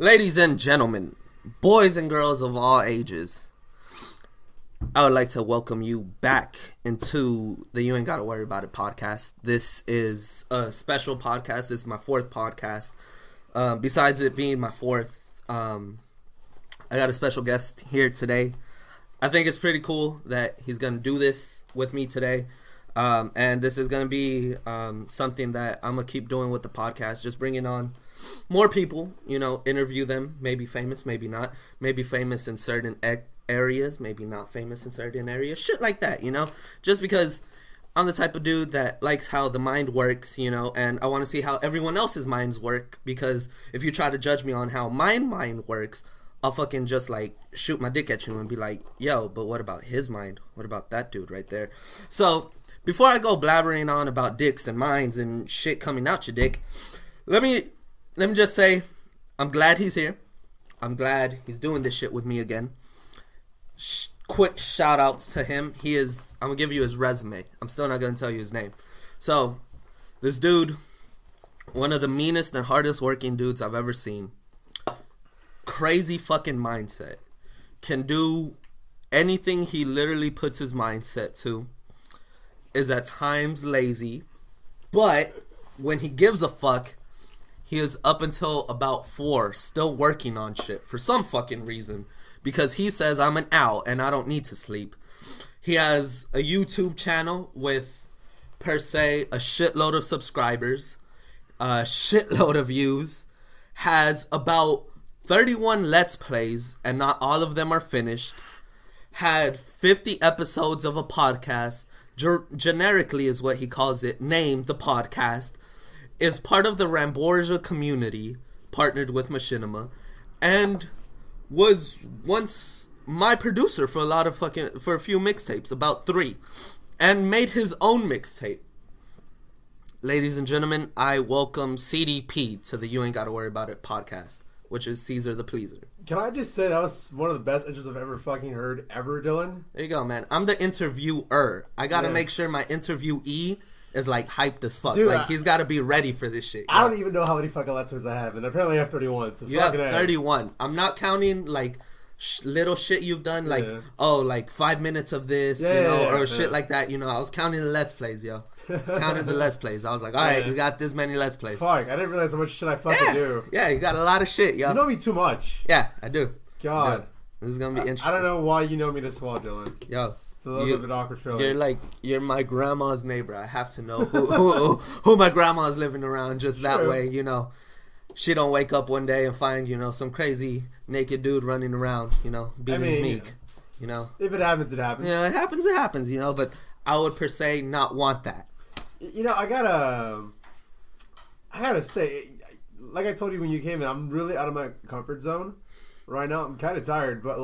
Ladies and gentlemen, boys and girls of all ages, I would like to welcome you back into the You Ain't Gotta Worry About It podcast. This is a special podcast. This is my fourth podcast. Besides it being my fourth, I got a special guest here today. I think it's pretty cool that he's going to do this with me today. And this is going to be something that I'm going to keep doing with the podcast, just bringing on more people, interview them, maybe famous, maybe not, maybe famous in certain areas, maybe not famous in certain areas, shit like that, just because I'm the type of dude that likes how the mind works, and I want to see how everyone else's minds work, because if you try to judge me on how my mind works, I'll fucking just shoot my dick at you and be like, yo, but what about his mind? What about that dude right there? So before I go blabbering on about dicks and minds and shit coming out your dick, let me just say, I'm glad he's here. I'm glad he's doing this shit with me again. Quick shout outs to him. I'm going to give you his resume. I'm still not going to tell you his name. So, this dude, one of the meanest and hardest working dudes I've ever seen. Crazy fucking mindset. Can do anything he literally puts his mindset to. Is at times lazy. But when he gives a fuck, he is up until about 4 still working on shit for some fucking reason. Because he says I'm an owl and I don't need to sleep. He has a YouTube channel with, per se, a shitload of subscribers. A shitload of views. Has about 31 Let's Plays and not all of them are finished. Had 50 episodes of a podcast. Generically is what he calls it. Named the podcast. Is part of the Rambo community, partnered with Machinima, and was once my producer for a few mixtapes, about 3, and made his own mixtape. Ladies and gentlemen, I welcome CDP to the You Ain't Gotta Worry About It podcast, which is Cezr Da Plezr. Can I just say that was one of the best intros I've ever fucking heard ever, Dylan? There you go, man. I'm the interviewer. I gotta make sure my interviewee is hyped as fuck. Dude, he's got to be ready for this shit. I don't even know how many fucking Let's Plays I have, and apparently I have 31. So you have 31. I'm not counting little shit you've done, 5 minutes of this, shit like that. I was counting the Let's Plays, yo. I was counting the Let's Plays. I was like, all right, you got this many Let's Plays. Fuck, I didn't realize how much shit I fucking do. Yeah, you got a lot of shit, yo. You know me too much. Yeah, I do. God. This is gonna be interesting. I don't know why you know me this well, Dylan. Yo. It's a little bit of an awkward feeling. You're my grandma's neighbor. I have to know who my grandma's living around just that way, She don't wake up one day and find, some crazy naked dude running around, being his meat, If it happens, it happens. Yeah, it happens, but I would per se not want that. I gotta say, like I told you when you came in, I'm really out of my comfort zone right now. I'm kind of tired, but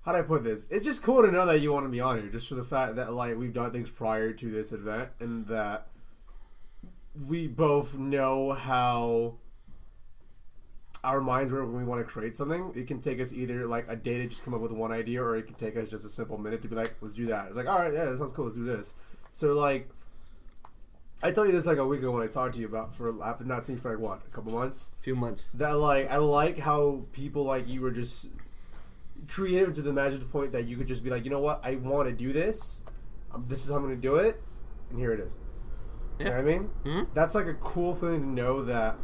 how do I put this? It's just cool to know that you want to be on here, just for the fact that we've done things prior to this event, and that we both know how our minds work when we want to create something. It can take us either a day to just come up with one idea, or it can take us just a simple minute to be like, let's do that. It's all right, yeah, that sounds cool, let's do this. So I told you this a week ago when I talked to you about, after not seeing you for a couple months? A few months. That I like how people like you were just creative to the imaginative point that you could just be like, you know what, I want to do this. This is how I'm going to do it, and here it is. Yeah. You know what I mean? Mm-hmm. That's a cool thing to know that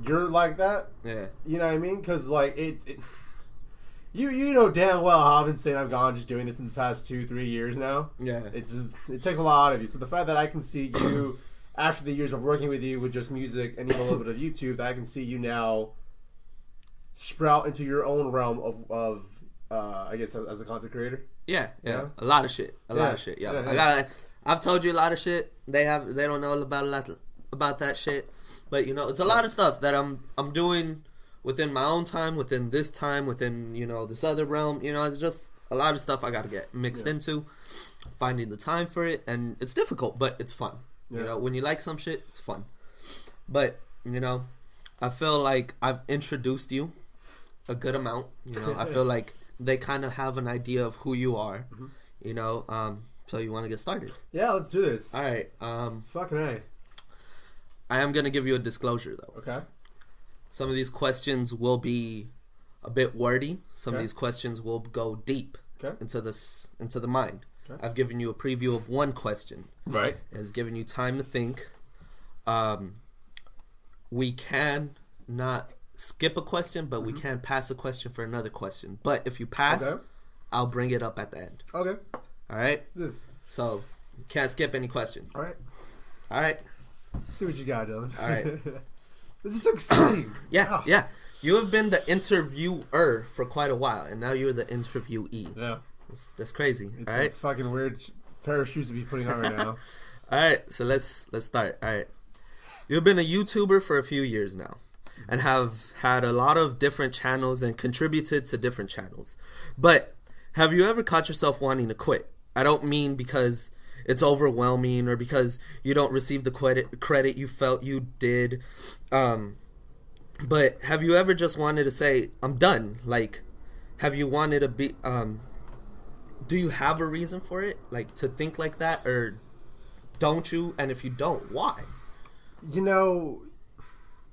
you're like that. Yeah. You know what I mean? Because you know damn well how I've been saying I've gone just doing this in the past 2-3 years now. Yeah. It takes a lot out of you. So the fact that I can see you after the years of working with you with just music and even a little bit of YouTube, that I can see you now sprout into your own realm of I guess as a content creator. Yeah. A lot of shit. Yeah. I've told you a lot of shit. They don't know about that shit. But it's a lot of stuff that I'm doing within my own time, within this time, within this other realm. It's just a lot of stuff I gotta get mixed into. Finding the time for it, and it's difficult, but it's fun. Yeah. When you like some shit, it's fun. But I feel like I've introduced you a good amount. I feel like they kind of have an idea of who you are. Mm-hmm. So you want to get started? Yeah, let's do this. All right. Fucking A. I am going to give you a disclosure, though. Okay. Some of these questions will be a bit wordy. Some of these questions will go deep into the mind. Okay. I've given you a preview of one question. Right. It has given you time to think. We can not skip a question, but we can pass a question for another question. But if you pass, I'll bring it up at the end. Okay. All right? What's this? So, you can't skip any question. All right. All right. Let's see what you got, Dylan. All right. This is so exciting. Yeah. You have been the interviewer for quite a while, and now you're the interviewee. Yeah. That's crazy. It's all right. a fucking weird pair of shoes to be putting on right now. All right. So let's start. All right. You've been a YouTuber for a few years now, and have had a lot of different channels and contributed to different channels. But have you ever caught yourself wanting to quit? I don't mean because it's overwhelming or because you don't receive the credit you felt you did. But have you ever just wanted to say, I'm done? Like, have you wanted to be, do you have a reason for it? Like, to think like that, or don't you? And if you don't, why? You know,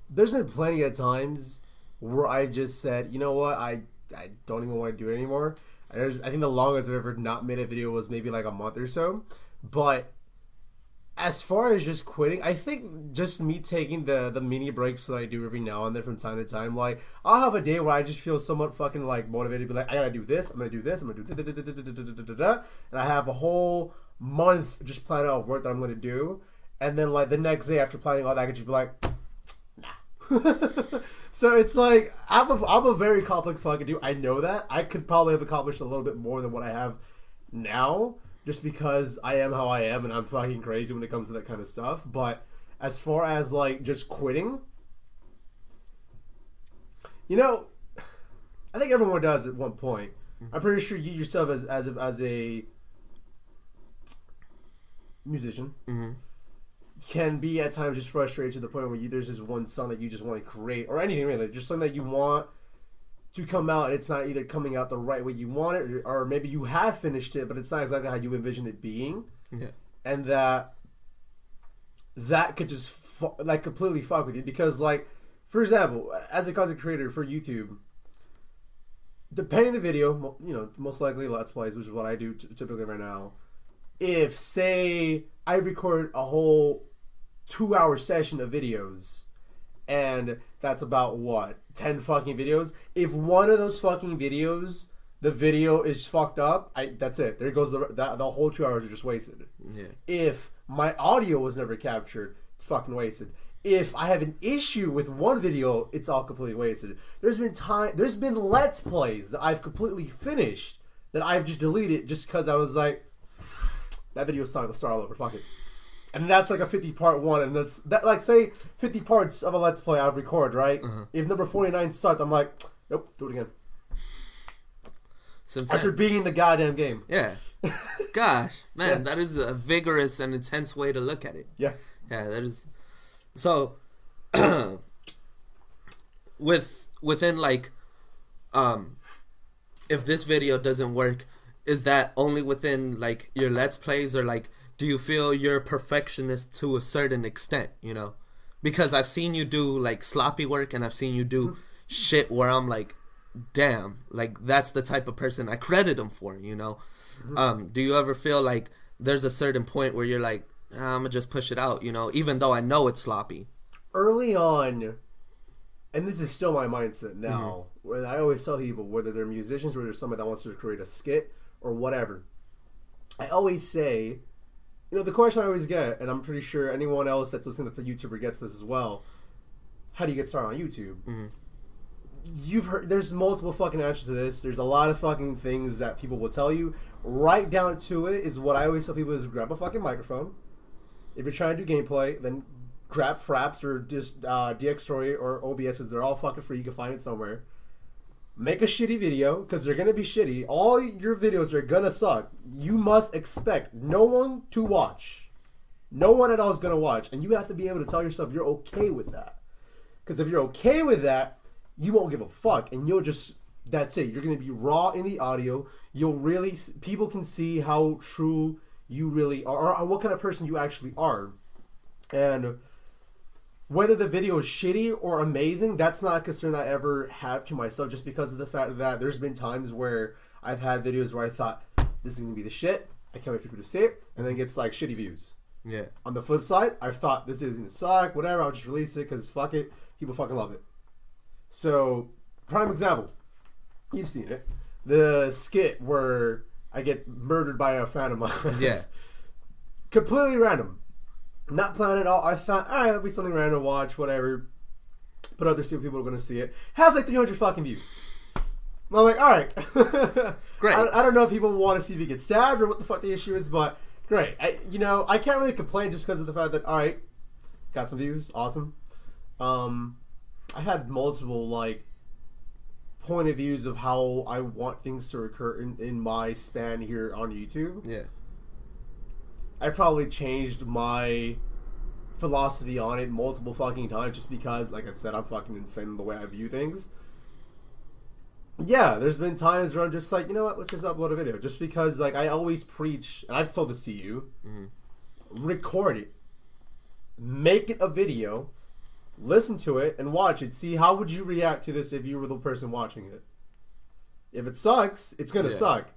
there's been plenty of times where I just said, you know what, I don't even want to do it anymore. I think the longest I've ever not made a video was maybe like a month or so. But as far as just quitting, I think just me taking the mini breaks that I do every now and then from time to time, like, I'll have a day where I just feel somewhat fucking like motivated to be like, I gotta do this, I'm gonna do this, I'm gonna do da, and I have a whole month just planned out of work that I'm gonna do, and then like the next day after planning all that, I could just be like, nah. So it's like I'm a very complex fucking dude. I know that I could probably have accomplished a little bit more than what I have now, just because I am how I am and I'm fucking crazy when it comes to that kind of stuff. But as far as like just quitting, you know, I think everyone does at one point. I'm pretty sure you yourself as a musician can be at times just frustrated to the point where there's just one song that you just want to create, or anything really, just something that you want to come out and it's not either coming out the right way you want it, or maybe you have finished it but it's not exactly how you envision it being. And that could just like completely fuck with you, because like, for example, as a content creator for YouTube, depending on the video, you know, most likely Let's Plays, which is what I do typically right now. If, say, I record a whole 2-hour session of videos, and that's about, what, 10 fucking videos? If one of those fucking videos, the video is fucked up, that's it. There goes the whole 2 hours are just wasted. Yeah. If my audio was never captured, fucking wasted. If I have an issue with one video, it's all completely wasted. There's been Let's Plays that I've completely finished that I've just deleted just because I was like, that video is starting to start all over, fuck it. And that's like a 50-part one, and that's like, say 50 parts of a Let's Play I've recorded, right? If number 49 sucked, I'm like, nope, do it again. After beating the goddamn game. Yeah. Gosh, man, that is a vigorous and intense way to look at it. Yeah. Yeah, that is. So, within like, if this video doesn't work, is that only within like your Let's Plays, or like, do you feel you're a perfectionist to a certain extent, you know? Because I've seen you do like sloppy work, and I've seen you do shit where I'm like, damn, like that's the type of person I credit him for, you know? Do you ever feel like there's a certain point where you're like, I'm gonna just push it out, you know, even though I know it's sloppy? Early on, and this is still my mindset now, where I always tell people, whether they're musicians or there's somebody that wants to create a skit or whatever, I always say, you know, the question I always get, and I'm pretty sure anyone else that's listening that's a YouTuber gets this as well, how do you get started on YouTube? You've heard, there's multiple fucking answers to this. There's a lot of fucking things that people will tell you. Right down to it is what I always tell people is grab a fucking microphone. If you're trying to do gameplay, then grab Fraps or just DxTory or OBS's. They're all fucking free. You can find it somewhere. Make a shitty video, because they're going to be shitty. All your videos are going to suck. You must expect no one to watch. No one at all is going to watch. And you have to be able to tell yourself you're okay with that. Because if you're okay with that, you won't give a fuck. And you'll just, that's it. You're going to be raw in the audio. You'll really, people can see how true you really are, or what kind of person you actually are. And Whether the video is shitty or amazing, that's not a concern I ever have to myself, just because of the fact that there's been times where I've had videos where I thought, this is going to be the shit, I can't wait for people to see it, and then it gets like shitty views. Yeah. On the flip side, I've thought this is going to suck, whatever, I'll just release it because fuck it, people fucking love it. So, prime example, you've seen it, the skit where I get murdered by a fan of mine. Yeah. Completely random. Not planned at all. I thought, alright, it'll be something random to watch, whatever. Put out there, see what people are going to see it. Has like 300 fucking views. I'm like, alright. Great. I don't know if people want to see if he gets stabbed or what the fuck the issue is, but great. I can't really complain just because of the fact that, alright, got some views. Awesome. I had multiple, like, point of views of how I want things to occur in my span here on YouTube. Yeah. I probably changed my philosophy on it multiple fucking times just because, like I've said, I'm fucking insane in the way I view things. Yeah, there's been times where I'm just like, you know what, let's just upload a video. Just because, like, I always preach, and I've told this to you, record it, make it a video, listen to it, and watch it. See, how would you react to this if you were the person watching it? If it sucks, it's gonna suck.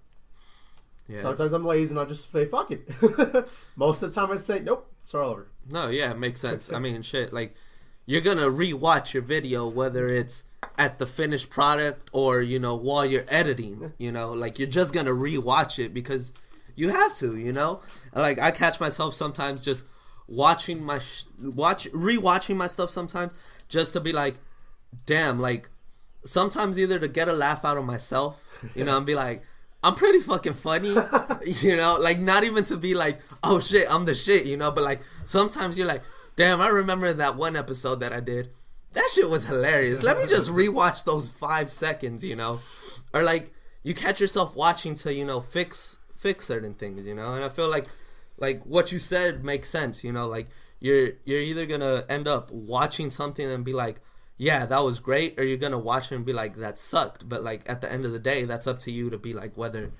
Yeah. Sometimes I'm lazy and I'll just say, fuck it. Most of the time I say, nope, it's all over. No, yeah, it makes sense. I mean, shit, like, you're gonna rewatch your video, whether it's at the finished product or, you know, while you're editing, you know, like, you're just gonna rewatch it because you have to, you know? Like, I catch myself sometimes just watching rewatching my stuff sometimes just to be like, damn, like, sometimes either to get a laugh out of myself, you know, and be like, I'm pretty fucking funny, you know, like, not even to be like, oh shit, I'm the shit, you know, but like, sometimes you're like, damn, I remember that one episode that I did, that shit was hilarious, let me just rewatch those 5 seconds, you know, or like, you catch yourself watching to, you know, fix certain things, you know, and I feel like what you said makes sense, you know, like, you're either gonna end up watching something and be like, yeah, that was great, or you're gonna watch it and be like, that sucked. But like, at the end of the day, that's up to you to be like, whether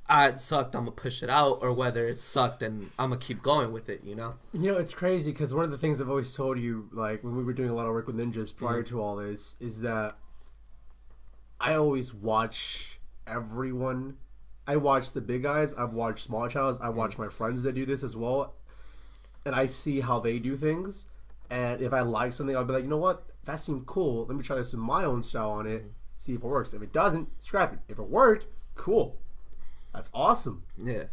it sucked, I'm gonna push it out, or whether it sucked and I'm gonna keep going with it, you know? You know, it's crazy because one of the things I've always told you, like when we were doing a lot of work with ninjas prior to all this, is that I always watch everyone. I watch the big guys, I've watched small channels, I watch my friends that do this as well, and I see how they do things. And if I like something, I'll be like, you know what? That seemed cool. Let me try this in my own style on it. See if it works. If it doesn't, scrap it. If it worked, cool. That's awesome. Yeah.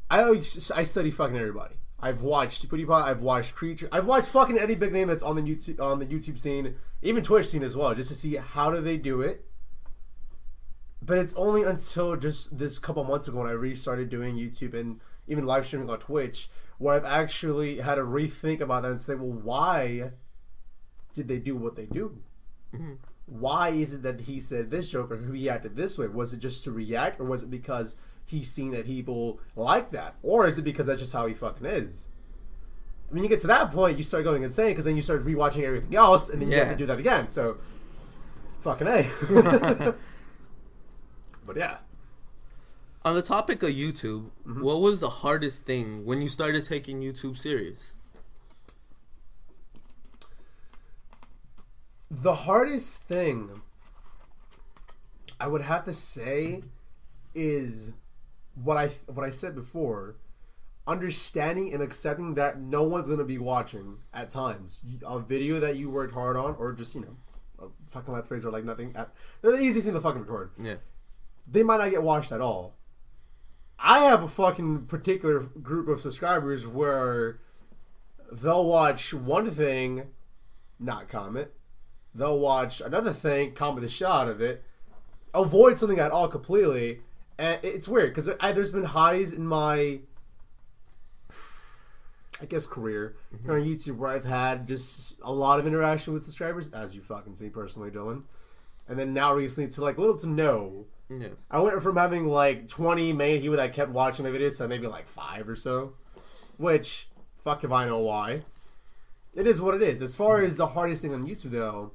I study fucking everybody. I've watched PewDiePie. I've watched Creature. I've watched fucking any big name that's on the YouTube scene, even Twitch scene as well, just to see how do they do it. But it's only until just this couple months ago when I restarted doing YouTube and even live streaming on Twitch where I've actually had to rethink about that and say, well, why did they do what they do? Mm-hmm. Why is it that he said this joke or he acted this way? Was it just to react, or was it because he's seen that people like that? Or is it because that's just how he fucking is? I mean, you get to that point, you start going insane because then you start rewatching everything else and then you have to do that again. So, fucking A. But yeah. On the topic of YouTube, what was the hardest thing when you started taking YouTube serious? The hardest thing I would have to say is what I said before, understanding and accepting that no one's going to be watching at times. A video that you worked hard on, or just, you know, a fucking Let's Plays or like nothing. They're the easiest thing to fucking record. Yeah. They might not get watched at all. I have a fucking particular group of subscribers where they'll watch one thing, not comment. They'll watch another thing, comment the shit out of it, avoid something at all completely. And it's weird because there's been highs in my, I guess, career on YouTube where I've had just a lot of interaction with subscribers, as you fucking see personally, Dylan. And then now recently to like little to no. Yeah. I went from having like 20 main people that kept watching my videos to maybe like 5 or so. Which, fuck if I know why. It is what it is. As far as the hardest thing on YouTube though,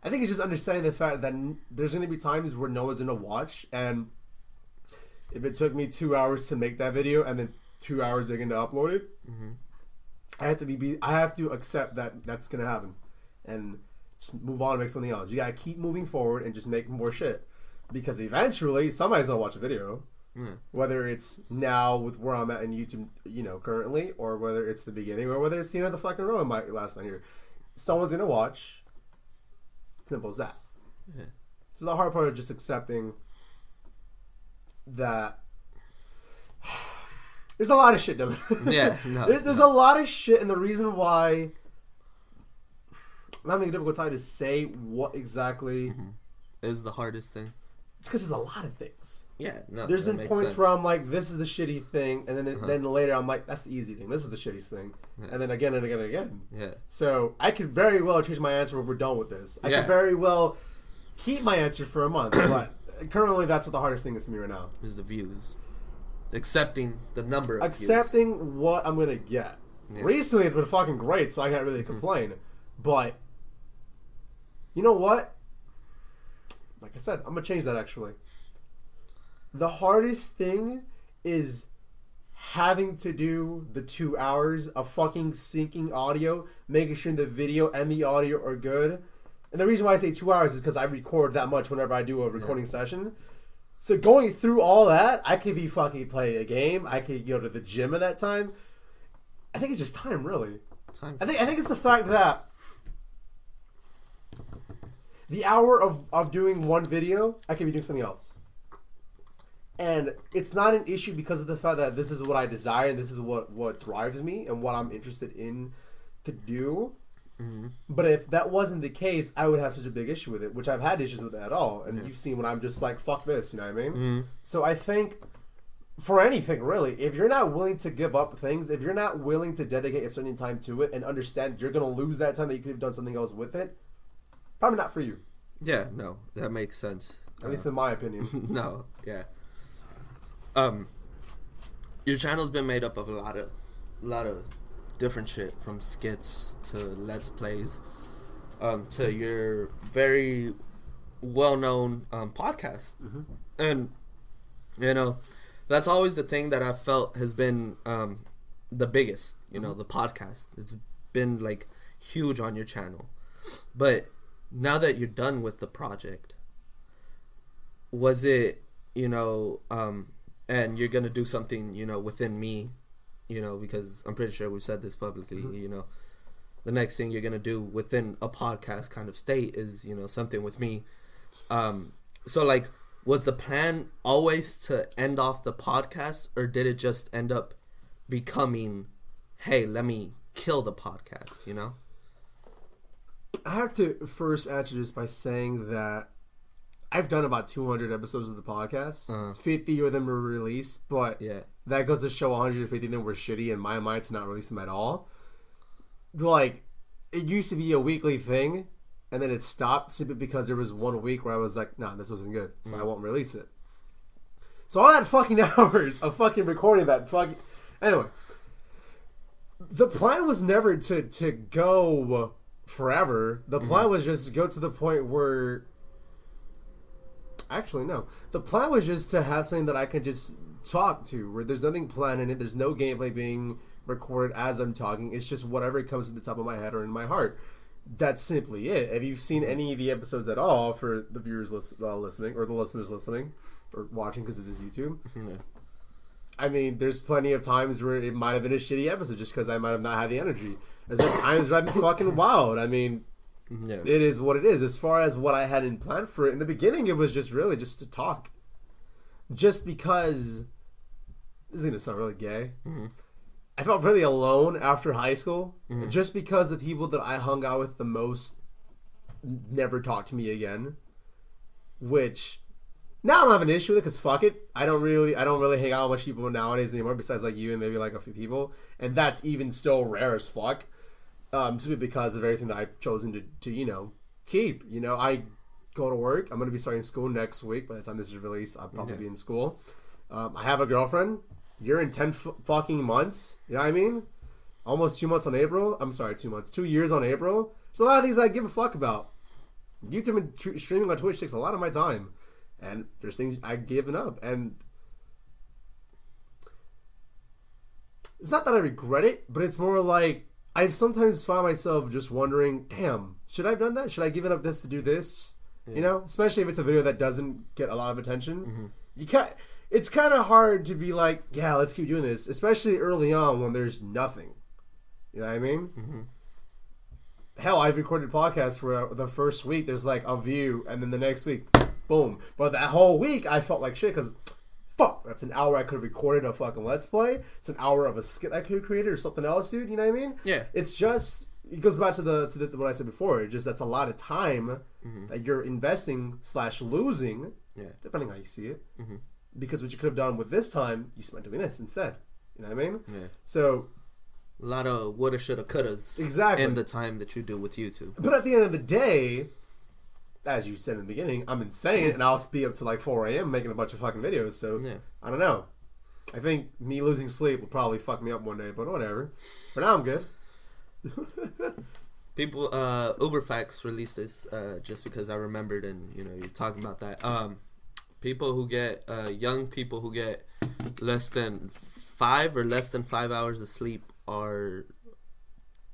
I think it's just understanding the fact that there's going to be times where no one's going to watch. And if it took me 2 hours to make that video and then 2 hours they're going to upload it, I have to accept that that's gonna happen, and just move on and make something else. You gotta keep moving forward and just make more shit, because eventually somebody's gonna watch a video, whether it's now with where I'm at in YouTube, currently, or whether it's the beginning, or whether it's the end of the fucking row in my last one here. Someone's gonna watch. Simple as that. Yeah. So the hard part is just accepting that there's a lot of shit done. Yeah, there's a lot of shit, and the reason why I'm having a difficult time to say what exactly is the hardest thing. It's because there's a lot of things. Yeah, no. There's been points where I'm like, this is the shitty thing, and then later I'm like, that's the easy thing. This is the shittiest thing, and then again and again and again. Yeah. So I could very well change my answer when we're done with this. I could very well keep my answer for a month, but currently that's what the hardest thing is to me right now. Is the views. Accepting the number of views. What I'm gonna get. Yeah. Recently it's been fucking great, so I can't really complain. But you know what? Like I said, I'm gonna change that actually. The hardest thing is having to do the 2 hours of fucking syncing audio, making sure the video and the audio are good. And the reason why I say 2 hours is because I record that much whenever I do a recording session. So going through all that, I could be fucking playing a game. I could go to the gym at that time. I think it's just time, really. I think it's the fact that the hour of doing one video, I could be doing something else. And it's not an issue because of the fact that this is what I desire and this is what drives me and what I'm interested in to do. Mm-hmm. But if that wasn't the case, I would have such a big issue with it, which I've had issues with it at all. And you've seen when I'm just like, fuck this, you know what I mean? Mm-hmm. So I think for anything, really, if you're not willing to give up things, if you're not willing to dedicate a certain time to it and understand you're going to lose that time that you could have done something else with it, probably not for you. Yeah, no, that makes sense. At least in my opinion. No, yeah. Your channel's been made up of a lot of different shit, from skits to let's plays, to your very well-known podcast. Mm-hmm. And that's always the thing that I've felt has been the biggest, the podcast. It's been like huge on your channel. But now that you're done with the project, was it, and you're going to do something, within me, because I'm pretty sure we've said this publicly, mm-hmm. The next thing you're going to do within a podcast kind of state is, something with me. So, like, was the plan always to end off the podcast, or did it just end up becoming, hey, let me kill the podcast, I have to first answer this by saying that I've done about 200 episodes of the podcast. 50 of them were released, but that goes to show 150 of them were shitty in my mind to not release them at all. Like, it used to be a weekly thing, and then it stopped simply because there was 1 week where I was like, nah, this wasn't good, so I won't release it. So all that fucking hours of fucking recording that fucking... Anyway, the plan was never to go forever. The plan was just to go to the point where... Actually, no. The plan was just to have something that I can just talk to, where there's nothing planned in it. There's no gameplay being recorded as I'm talking. It's just whatever comes to the top of my head or in my heart. That's simply it. If you've seen any of the episodes at all, for the viewers listening, or the listeners listening, or watching because this is YouTube, I mean, there's plenty of times where it might have been a shitty episode just because I might have not had the energy. There's been times where I've been fucking wild. I mean... Yeah. It is what it is. As far as what I had in plan for it, in the beginning, it was just really just to talk. Just because, this is going to sound really gay. Mm-hmm. I felt really alone after high school. Mm-hmm. Just because the people that I hung out with the most never talked to me again. Which, now I don't have an issue with it because fuck it. I don't really hang out with much people nowadays anymore besides like you and maybe like a few people. And that's even still rare as fuck. Simply because of everything that I've chosen to keep. I go to work. I'm going to be starting school next week. By the time this is released, I'll probably be in school. I have a girlfriend. You're in 10 fucking months. You know what I mean? Almost 2 months on April. I'm sorry, 2 months. 2 years on April. There's a lot of things I give a fuck about. YouTube and streaming on Twitch takes a lot of my time. And there's things I've given up. And it's not that I regret it, but it's more like I've sometimes found myself just wondering, damn, should I have done that? Should I give it up this to do this? Yeah. You know, especially if it's a video that doesn't get a lot of attention. Mm-hmm. It's kind of hard to be like, yeah, let's keep doing this, especially early on when there's nothing. You know what I mean? Mm-hmm. Hell, I've recorded podcasts where the first week there's like a view, and then the next week, boom. But that whole week I felt like shit because, fuck, that's an hour I could have recorded a fucking Let's Play. It's an hour of a skit I could have created or something else, dude. You know what I mean? Yeah. It's just, it goes back to the what I said before. It's just that's a lot of time that you're investing / losing, depending how you see it. Mm-hmm. Because what you could have done with this time, you spent doing this instead. You know what I mean? Yeah. So, a lot of woulda, shoulda, couldas. Exactly. In the time that you do with YouTube. But at the end of the day, as you said in the beginning, I'm insane, and I'll be up to like 4 a.m. making a bunch of fucking videos. So, I don't know. I think me losing sleep will probably fuck me up one day, but whatever. For now, I'm good. People, Uberfax released this just because I remembered, and you know, you're talking about that. People who get young people who get less than 5 hours of sleep are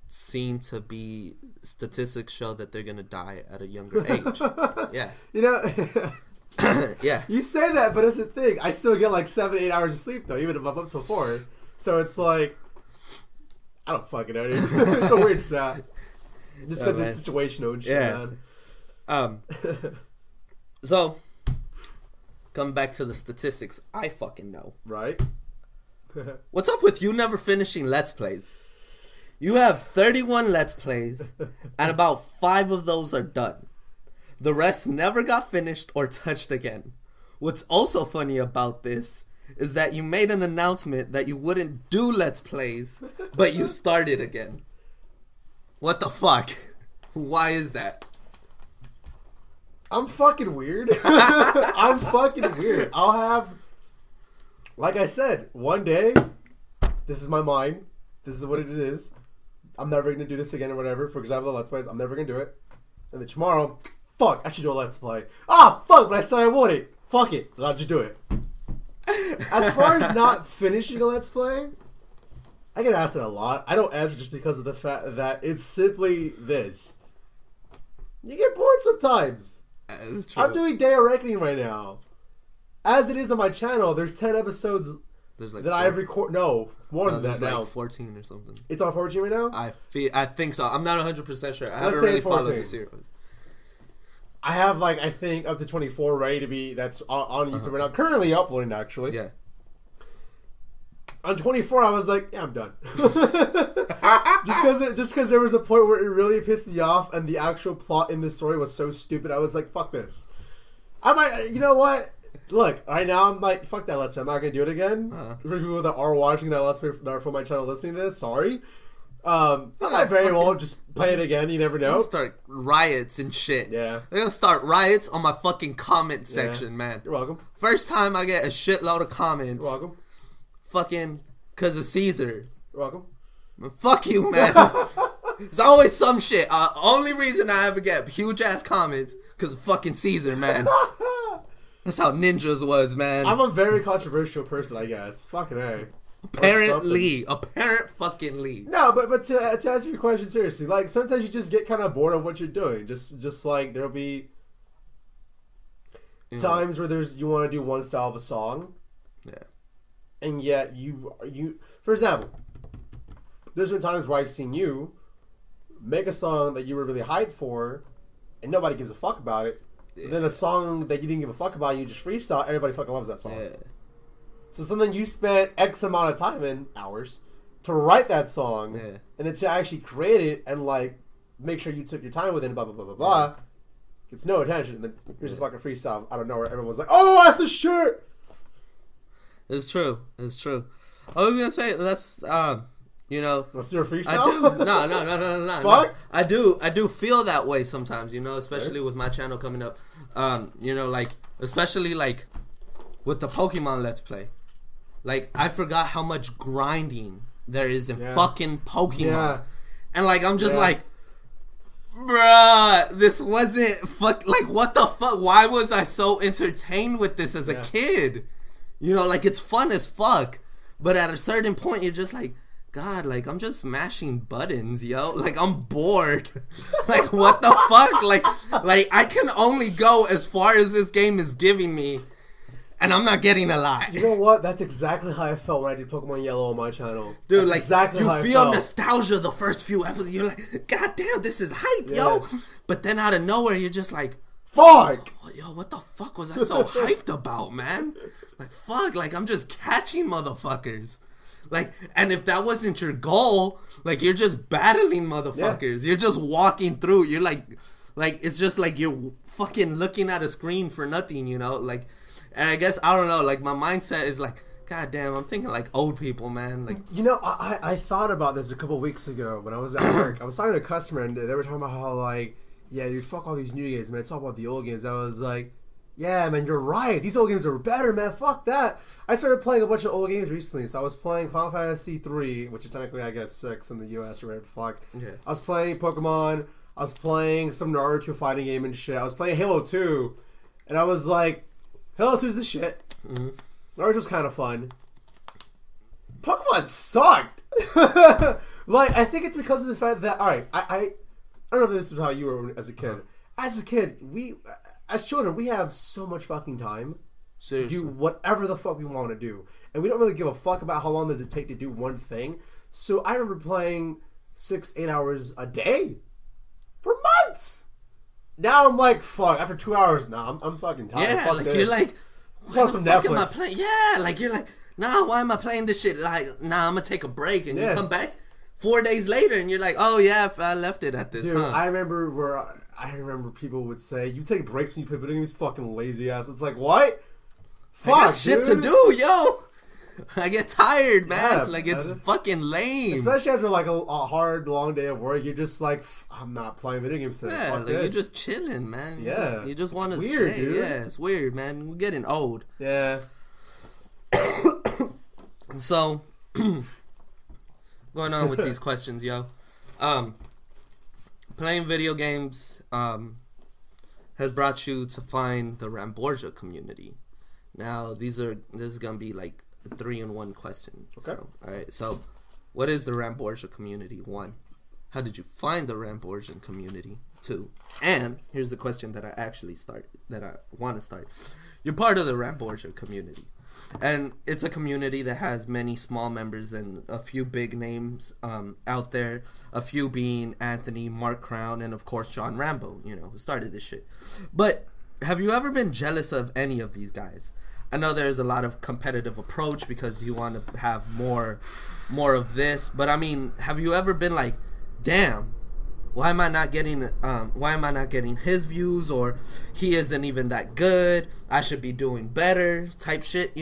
seen to be, statistics show that they're gonna die at a younger age. Yeah, you know. Yeah, you say that, but it's a thing. I still get like 7-8 hours of sleep though, even if I'm up till 4. So it's like, I don't fucking know, dude. It's a weird stat. Just because it's situational and shit, man. So, coming back to the statistics, I fucking know. Right? What's up with you never finishing Let's Plays? You have 31 Let's Plays, and about 5 of those are done. The rest never got finished or touched again. What's also funny about this is that you made an announcement that you wouldn't do Let's Plays, but you started again. What the fuck? Why is that? I'm fucking weird. I'm fucking weird. I'll have, like I said, one day, this is my mind. This is what it is. I'm never going to do this again or whatever. For example, the Let's Plays, I'm never going to do it. And then tomorrow, fuck, I should do a Let's Play. Ah, fuck, but I said I wouldn't. Fuck it. I'll just do it. As far as not finishing a Let's Play, I get asked it a lot. I don't answer just because of the fact that it's simply this. You get bored sometimes. I'm doing Day of Reckoning right now. As it is on my channel, there's 10 episodes like that I have recorded. No, more than that now. Like 14 or something. It's on 14 right now? I think so. I'm not 100% sure. I haven't really followed the series. I have, like, I think up to 24 ready to be, that's on YouTube right now. Currently uploading, actually. Yeah. On 24, I was like, yeah, I'm done. just because there was a point where it really pissed me off, and the actual plot in the story was so stupid. I was like, fuck this. I might, you know what? Look, right now I'm like, fuck that Let's Play. I'm not gonna do it again. For people that are watching that Let's Play from my channel, listening to this, sorry. I might very well just play it again. You never know. Start riots and shit. Yeah, they're gonna start riots on my fucking comment section, man. You're welcome. First time I get a shitload of comments. You're welcome. Fucking cause of Cezr. You're welcome. Fuck you, man. There's always some shit. Only reason I ever get huge ass comments cause of fucking Cezr, man. That's how Ninjas was, man. I'm a very controversial person, I guess. Fucking A. Apparently. No, but to answer your question seriously, like, sometimes you just get kind of bored of what you're doing. Just like, there'll be times where you want to do one style of a song. Yeah. And yet you for example, there's been times where I've seen you make a song that you were really hyped for and nobody gives a fuck about it. Yeah. Then a song that you didn't give a fuck about, you just freestyle, everybody fucking loves that song. Yeah. So something you spent X amount of time in, hours, to write that song, and then to actually create it and like make sure you took your time with it and blah blah blah blah blah, gets no attention, and then here's a fucking freestyle out of nowhere, everyone's like, oh, that's the shit! It's true. It's true. I was gonna say that's you know. Let's do a freestyle. No. Fuck. I do feel that way sometimes. You know, especially with my channel coming up. You know, like especially like with the Pokemon Let's Play. Like I forgot how much grinding there is in fucking Pokemon. Yeah. And like I'm just like, bruh, this wasn't like what the fuck? Why was I so entertained with this as a kid? You know, like, it's fun as fuck. But at a certain point, you're just like, God, like, I'm just mashing buttons, yo. Like, I'm bored. Like, what the fuck? Like, I can only go as far as this game is giving me, and I'm not getting a lot. You know what? That's exactly how I felt when I did Pokemon Yellow on my channel. Dude, that's like, exactly you how feel I felt. nostalgia the first few episodes. You're like, God damn, this is hype, yo. But then out of nowhere, you're just like, fuck! Oh, yo, what the fuck was I so hyped about, man? Like, fuck, like, I'm just catching motherfuckers. Like, and if that wasn't your goal, like, you're just battling motherfuckers. Yeah. You're just walking through. You're like, it's just like you're fucking looking at a screen for nothing, you know? Like, and I guess, I don't know, like, my mindset is like, God damn, I'm thinking like old people, man. Like, you know, I thought about this a couple weeks ago when I was at work. I was talking to a customer, and they were talking about how, like, yeah, you fuck all these new games, man. It's all about the old games. I was like, yeah, man, you're right. These old games are better, man. Fuck that. I started playing a bunch of old games recently. So I was playing Final Fantasy 3, which is technically, I guess, 6 in the US or whatever the fuck. Yeah. I was playing Pokemon. I was playing some Naruto fighting game and shit. I was playing Halo 2. And I was like, Halo 2's the shit. Mm-hmm. Naruto's kind of fun. Pokemon sucked. Like, I think it's because of the fact that, alright, I don't know if this is how you were as a kid. As a kid, as children, we have so much fucking time to do whatever the fuck we want to do. And we don't really give a fuck about how long does it take to do one thing. So I remember playing 6-8 hours a day for months. Now I'm like, fuck, after 2 hours, I'm fucking tired. Yeah, fuck like, this. you're like, why the fuck am I playing? Yeah, like, you're like, nah, why am I playing this shit? Like, nah, I'm gonna take a break. And you come back 4 days later and you're like, oh yeah, I left it at this. Dude, I remember people would say, you take breaks when you play video games, fucking lazy ass. It's like, what? Fuck, I got shit to do, yo. I get tired, man. Yeah, like, it's fucking lame. Especially after, like, a hard, long day of work. You're just like, I'm not playing video games today. Yeah, fuck like, this. you're just chilling, man. You just want to weird, stay. dude. Yeah, it's weird, man. We're getting old. Yeah. So, going on with these questions, yo. Playing video games has brought you to find the Ramborgia community. Now, this is gonna be like a 3-in-1 question. Okay. So, all right. So, what is the Ramborgia community? 1, how did you find the Ramborgia community? 2, and here's the question that I want to start. You're part of the Ramborgia community. And it's a community that has many small members and a few big names out there. A few being Anthony, Mark Crown, and of course John Rambo, who started this shit. But have you ever been jealous of any of these guys? I know there's a lot of competitive approach because you want to have more of this. But I mean, have you ever been like, damn, why am I not getting his views, or he isn't even that good, I should be doing better type shit,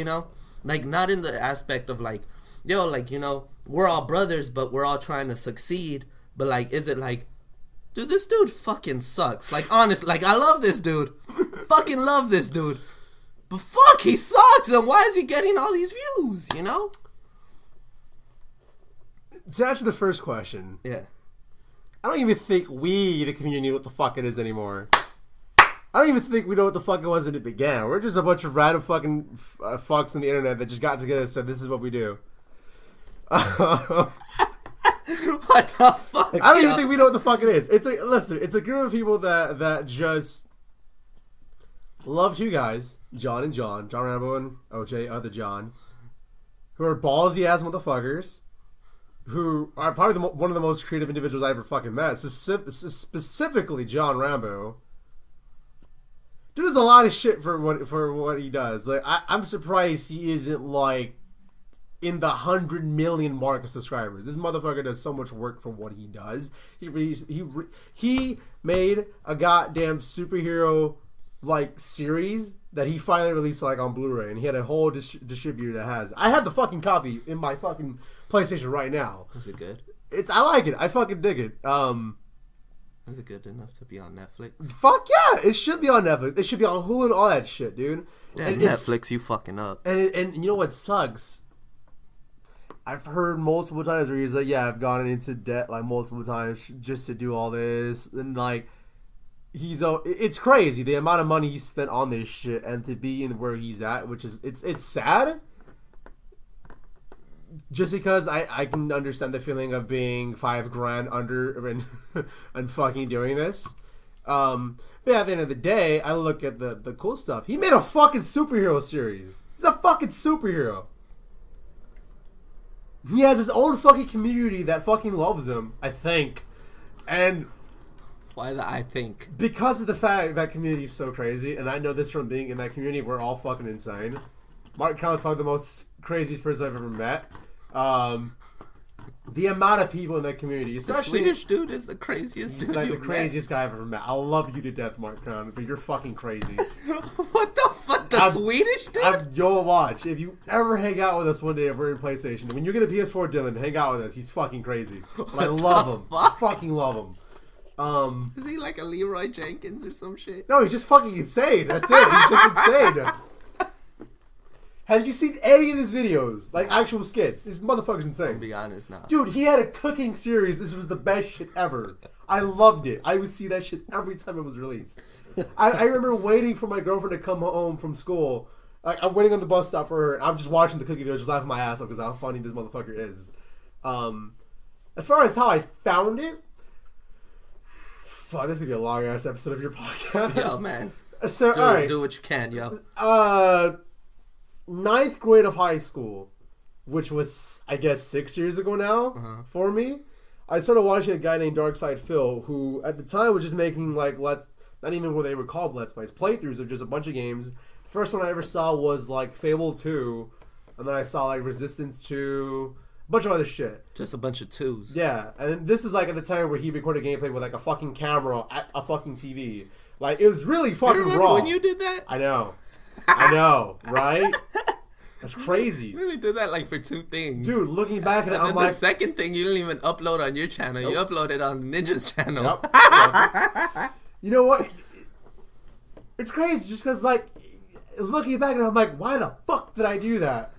Like, not in the aspect of like, yo, like, we're all brothers, but we're all trying to succeed. But like, is it like, dude, this dude fucking sucks. Like, honestly, like, I love this dude. Fucking love this dude. But fuck, he sucks. And why is he getting all these views, To answer the first question. Yeah. I don't even think we, the community, know what the fuck it is anymore. I don't even think we know what the fuck it was when it began. We're just a bunch of random fucking fucks on the internet that just got together and said, this is what we do. What the fuck? I don't even think we know what the fuck it is. It's a group of people that just love two guys, John Rambo and OJ, other John, who are ballsy ass motherfuckers, who are probably one of the most creative individuals I ever fucking met. Specifically John Rambo. Dude does a lot of shit for what he does. Like, I'm surprised he isn't like in the 100 million mark of subscribers. This motherfucker does so much work for what he does. He made a goddamn superhero like series that he finally released like on Blu-ray, and he had a whole distributor that has. I have the fucking copy in my fucking PlayStation right now. Is it good? I like it. I fucking dig it. Is it good enough to be on Netflix? Fuck yeah! It should be on Netflix. It should be on Hulu and all that shit, dude. Damn, Netflix, you fucking up. And you know what sucks? I've heard multiple times where he's like, yeah, I've gone into debt like multiple times just to do all this, and like it's crazy the amount of money he spent on this shit, and to be in where he's at, which is it's sad just because I can understand the feeling of being $5,000 under and fucking doing this. But at the end of the day, I look at the cool stuff. He made a fucking superhero series. He's a fucking superhero. He has his own fucking community that fucking loves him, I think. And why the I think? Because of the fact that community is so crazy, and I know this from being in that community, we're all fucking insane. Mark Crown's probably the most craziest person I've ever met. The amount of people in that community, especially... The Swedish dude is the craziest dude. He's like the craziest guy I've ever met. I love you to death, Mark Crown, but you're fucking crazy. What the fuck? The Swedish dude? You'll watch. If you ever hang out with us one day if we're in PlayStation, when you get a PS4, Dylan, hang out with us. He's fucking crazy. But I love him. I fucking love him. Is he like a Leroy Jenkins or some shit? No, he's just fucking insane. That's it. He's just insane. Have you seen any of his videos? Like, actual skits? This motherfucker's insane. To be honest now. Dude, he had a cooking series. This was the best shit ever. I loved it. I would see that shit every time it was released. I remember waiting for my girlfriend to come home from school. Like, I'm waiting on the bus stop for her. And I'm just watching the cooking videos, just laughing my ass off because how funny this motherfucker is. As far as how I found it, fuck, this is going to be a long-ass episode of your podcast. Yo, man. So, all right. Do what you can, yo. 9th grade of high school, which was, I guess, 6 years ago now for me, I started watching a guy named Darkside Phil, who at the time was just making, like, not even what they were called Let's Plays, playthroughs of just a bunch of games. The first one I ever saw was, like, Fable 2, and then I saw, like, Resistance 2, a bunch of other shit. Just a bunch of twos. Yeah, and this is, like, at the time where he recorded gameplay with, like, a fucking camera at a fucking TV. Like, it was really fucking raw. When you did that? I know. I know, right? That's crazy. You really did that like for 2 things. Dude, looking back at it, I'm like... the second thing you didn't even upload on your channel. Nope. You uploaded on Ninja's channel. Yep. You know what? It's crazy just because, like, looking back at it, I'm like, why the fuck did I do that?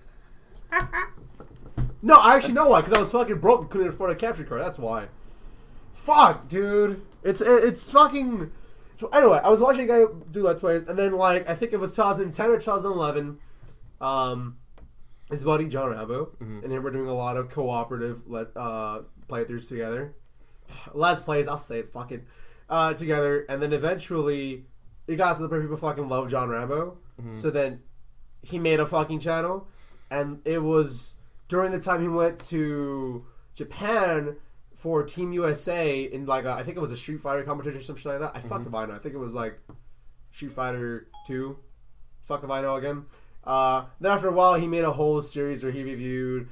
No, I actually know why. Because I was fucking broke and couldn't afford a capture card. That's why. Fuck, dude. It's fucking... So anyway, I was watching a guy do Let's Plays, and then, like, I think it was 2010 or 2011, his buddy John Rambo and him were doing a lot of cooperative playthroughs together. Let's Plays, I'll say it, fuck it, together, and then eventually it got to the point where people fucking love John Rambo, so then he made a fucking channel, and it was during the time he went to Japan for Team USA in, like, I think it was a Street Fighter competition or some shit like that. I fuck if I know. I think it was, like, Street Fighter 2. Fuck if I know again. Then after a while, he made a whole series where he reviewed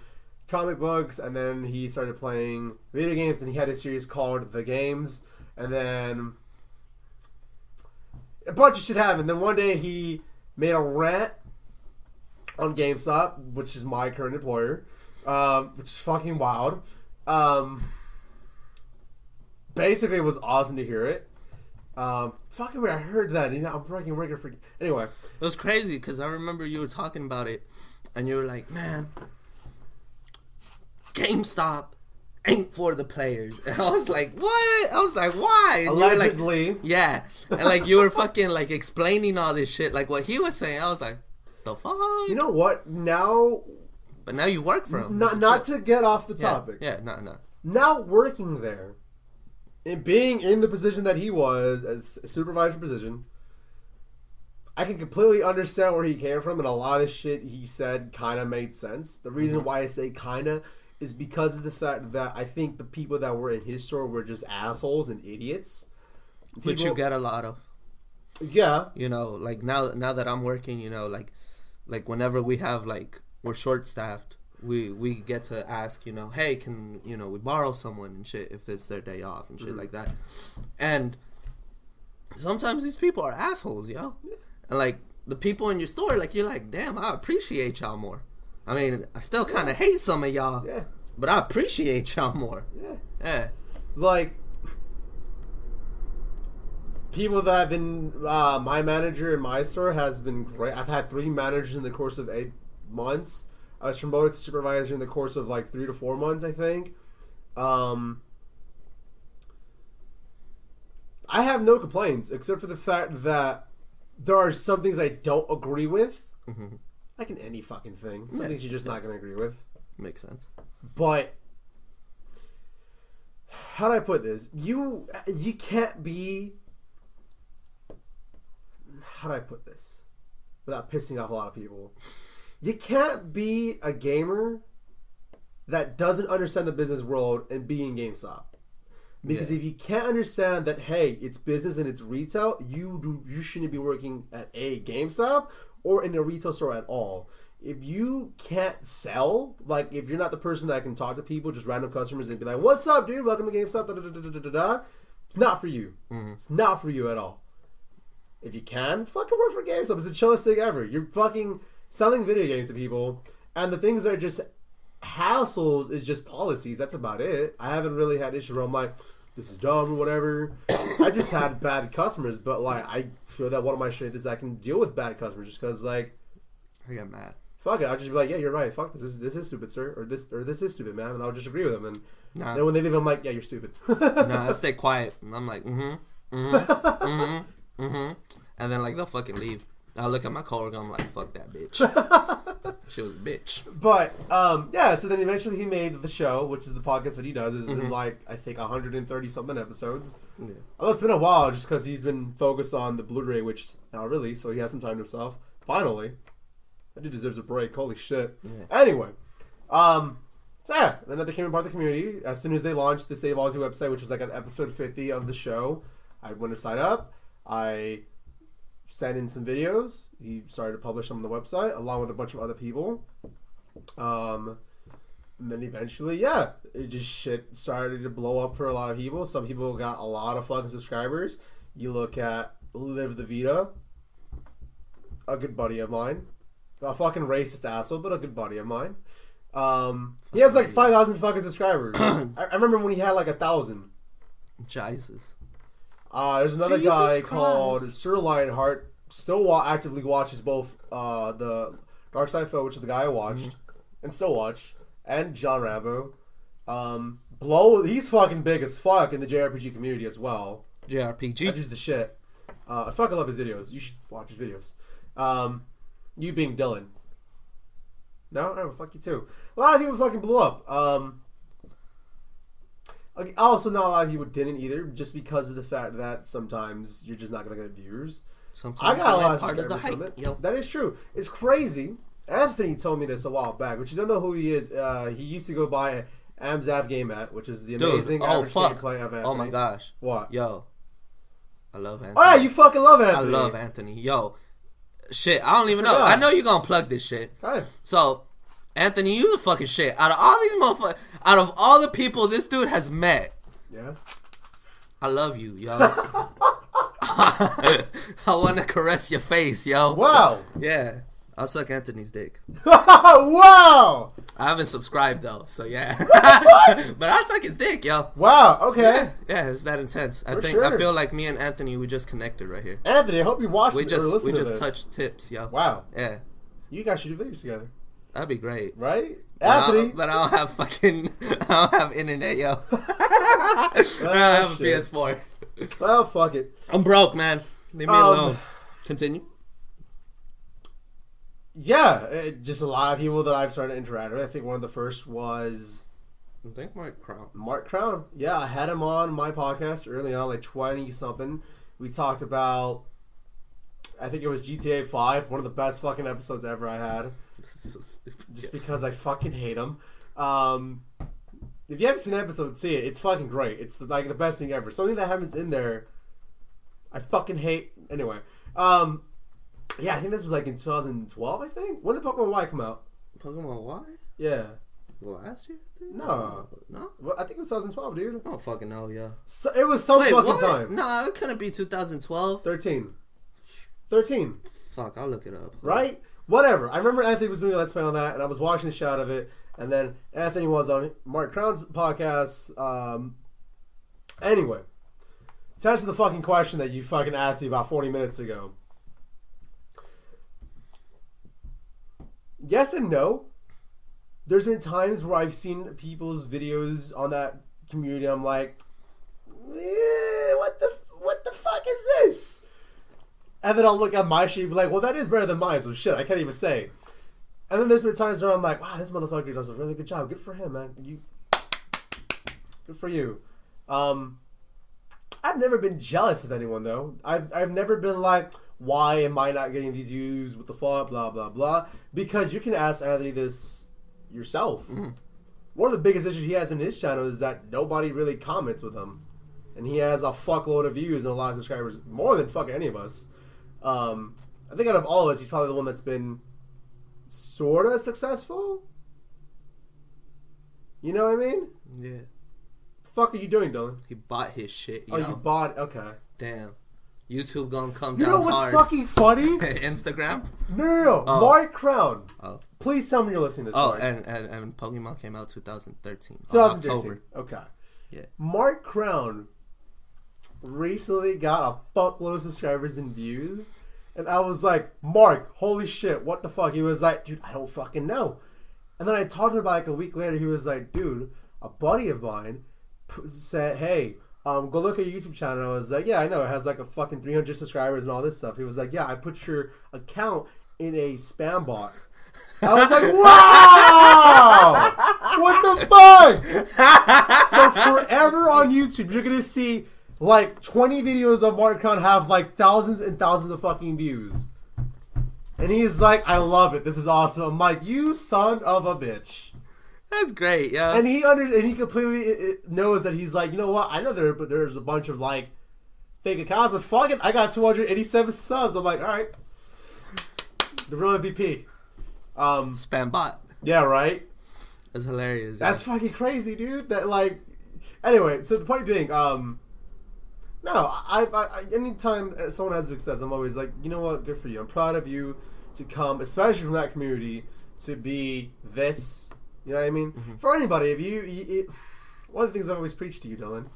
comic books, and then he started playing video games, and he had a series called The Games, and then a bunch of shit happened. Then one day, he made a rant on GameStop, which is my current employer, which is fucking wild. Basically, it was awesome to hear it. Fucking weird, I heard that. You know, I'm fucking working for... Anyway. It was crazy, because I remember you were talking about it, and you were like, man, GameStop ain't for the players. And I was like, what? I was like, why? And allegedly. Like, yeah. And, like, you were fucking, like, explaining all this shit. Like, what he was saying, I was like, the fuck? You know what? Now... But now you work for him. Not to get off the topic. Yeah, no. Now working there, and being in the position that he was, as a supervisor position, I can completely understand where he came from, and a lot of shit he said kind of made sense. The reason why I say kind of is because of the fact that I think the people that were in his store were just assholes and idiots. Which you get a lot of. Yeah. You know, like, now that I'm working, you know, like whenever we have, like, we're short-staffed, we get to ask, you know, hey, can, you know, we borrow someone and shit if it's their day off and shit like that. And sometimes these people are assholes, yo. And, like, the people in your store, like, you're like, damn, I appreciate y'all more. I mean, I still kind of hate some of y'all, but I appreciate y'all more. Yeah. Like, people that have been, my manager in my store has been great. I've had 3 managers in the course of 8 months. I was promoted to supervisor in the course of like 3 to 4 months, I think. I have no complaints, except for the fact that there are some things I don't agree with. Like in any fucking thing. Some things you're just not going to agree with. Makes sense. But how do I put this? You can't be. How do I put this without pissing off a lot of people? You can't be a gamer that doesn't understand the business world and be in GameStop. Because if you can't understand that, hey, it's business and it's retail, you shouldn't be working at a GameStop or in a retail store at all. If you can't sell, like if you're not the person that can talk to people, just random customers and be like, "What's up, dude? Welcome to GameStop." Da, da, da, da, da, da. It's not for you. It's not for you at all. If you can, fucking work for GameStop. It's the chillest thing ever. You're fucking selling video games to people, and the things that are just hassles is just policies. That's about it. I haven't really had issues where I'm like, this is dumb or whatever. I just had bad customers, but like I feel that one of my strengths is I can deal with bad customers just because like I get mad. Fuck it, I'll just be like, yeah, you're right. Fuck this. This is stupid, sir, or this is stupid, man, and I'll just agree with them. And then when they leave, I'm like, yeah, you're stupid. I stay quiet. And I'm like, and then like they'll fucking leave. I look at my coworker, I'm like, fuck that bitch. She was a bitch. But yeah, so then eventually he made the show, which is the podcast that he does. Is in like I think 130 something episodes. Yeah. Although it's been a while, just because he's been focused on the Blu-ray, which is now released, so he has some time to himself. Finally. That dude deserves a break. Holy shit. Yeah. Anyway. So yeah, then I became a part of the community. As soon as they launched the Save Aussie website, which was like an episode 50 of the show, I went to sign up. I sent in some videos. He started to publish them on the website, along with a bunch of other people. And then eventually, yeah, it just shit started to blow up for a lot of people. Some people got a lot of fucking subscribers. You look at Live the Vita, a good buddy of mine. A fucking racist asshole, but a good buddy of mine. He has like 5,000 fucking subscribers. I remember when he had like 1,000. Jesus. There's another guy called Sir Lionheart. Still actively watches both the Dark Side Foe, which is the guy I watched, and still watch, and John Rambo. He's fucking big as fuck in the JRPG community as well. JRPG? That's just the shit. I fucking love his videos. You should watch his videos. You being Dylan. No, fuck you too. A lot of people fucking blew up. Also, not a lot of people didn't either, just because of the fact that sometimes you're just not gonna get viewers. Sometimes I got a lot of part of the hype. Yep. That is true. It's crazy. Anthony told me this a while back, but you don't know who he is. He used to go by Amzav GameAt, which is the amazing average gameplay of Anthony. Oh my gosh. What? Yo. I love Anthony. Oh yeah, you fucking love Anthony. I love Anthony. Yo. Shit, I don't even know. I know you're gonna plug this shit. Okay. So, Anthony, you the fucking shit. Out of all these motherfuckers, out of all the people this dude has met, yeah, I love you, yo. I want to caress your face, yo. Wow. Yeah, I'll suck Anthony's dick. Wow. I haven't subscribed though, so yeah. But I'll suck his dick, yo. Wow. Okay. Yeah, it's that intense. I feel like me and Anthony, we just connected right here. Anthony, I hope you watch. We just touched tips, yo. Wow. Yeah. You guys should do videos together. That'd be great, right? Anthony, but I don't have I don't have internet, yo. I don't have a PS4. Well, fuck it. I'm broke, man. Leave me alone. Continue. Yeah, just a lot of people that I've started to interact with. I think one of the first was... I think Mark Crown. Mark Crown. Yeah, I had him on my podcast early on, like 20-something. We talked about... I think it was GTA 5, one of the best fucking episodes ever I had. So stupid. Just because I fucking hate him. If you haven't seen the episode, see it. It's fucking great. It's like the best thing ever. Something that happens in there, I fucking hate. Anyway, yeah, I think this was like in 2012. I think. When did Pokemon Y come out? Pokemon Y? Yeah. Last year? No. Well, I think it was 2012, dude. I don't fucking know, yeah. So, it was some fucking time. No, it couldn't be 2012. 13. Fuck, I'll look it up. Right? Whatever. I remember Anthony was doing a Let's Play on that, and I was watching the shit out of it. And then Anthony was on Mark Crown's podcast. Anyway, to answer the fucking question that you fucking asked me about 40 minutes ago. Yes and no. There's been times where I've seen people's videos on that community. I'm like, what the fuck is this? And then I'll look at my shit and be like, well, that is better than mine. So shit, I can't even say. And then there's been times where I'm like, wow, this motherfucker does a really good job. Good for him, man. Good for you. I've never been jealous of anyone though. I've never been like, why am I not getting these views? What the fuck? Blah blah blah. Because you can ask Anthony this yourself. One of the biggest issues he has in his channel is that nobody really comments with him, and he has a fuckload of views and a lot of subscribers, more than fucking any of us. I think out of all of us, he's probably the one that's been sort of successful. You know what I mean? Yeah. Fuck are you doing, Dylan? He bought his shit. You bought? Okay. Damn. YouTube gonna come down. You know what's hard. Fucking funny? Instagram? No. Oh. Mark Crown. Oh. Please tell me you're listening to this. Oh, Mark. and Pokemon came out 2013. 2013. October. Okay. Yeah. Mark Crown recently got a fuckload of subscribers and views, and I was like, Mark, holy shit, what the fuck? He was like, dude, I don't fucking know. And then I talked to him like a week later. He was like, dude, a buddy of mine said, hey, go look at your YouTube channel. I was like, yeah, I know. It has like a fucking 300 subscribers and all this stuff. He was like, yeah, I put your account in a spam bot. I was like, wow! What the fuck? So forever on YouTube, you're going to see like 20 videos of Mark Crown have like thousands and thousands of fucking views. And he's like, I love it. This is awesome. I'm like, you son of a bitch. That's great, yeah. And he completely knows that he's like, you know what? I know there's a bunch of like fake accounts, but fuck it, I got 287 subs. I'm like, all right, the real MVP. Spam bot. Yeah, right. That's hilarious. That's fucking crazy, dude. That like. Anyway, so the point being, no, I anytime someone has success, I'm always like, you know what? Good for you. I'm proud of you to come, especially from that community, to be this. You know what I mean? Mm-hmm. For anybody, if one of the things I've always preached to you, Dylan,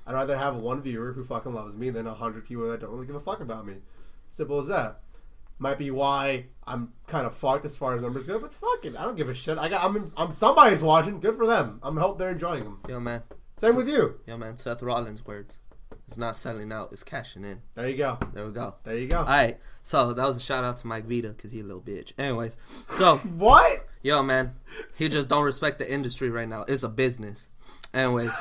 I'd rather have one viewer who fucking loves me than 100 people that don't really give a fuck about me. Simple as that. Might be why I'm kind of fucked as far as numbers go, but fuck it, I don't give a shit. I'm somebody's watching. Good for them. I hope they're enjoying them. Yo, man. Same with you. Yo, man. Seth Rollins' words. It's not selling out. It's cashing in. There you go. There we go. There you go. All right. So that was a shout out to Mike Vita because he's a little bitch. Anyways, so what? Yo, man, he just don't respect the industry right now. It's a business. Anyways,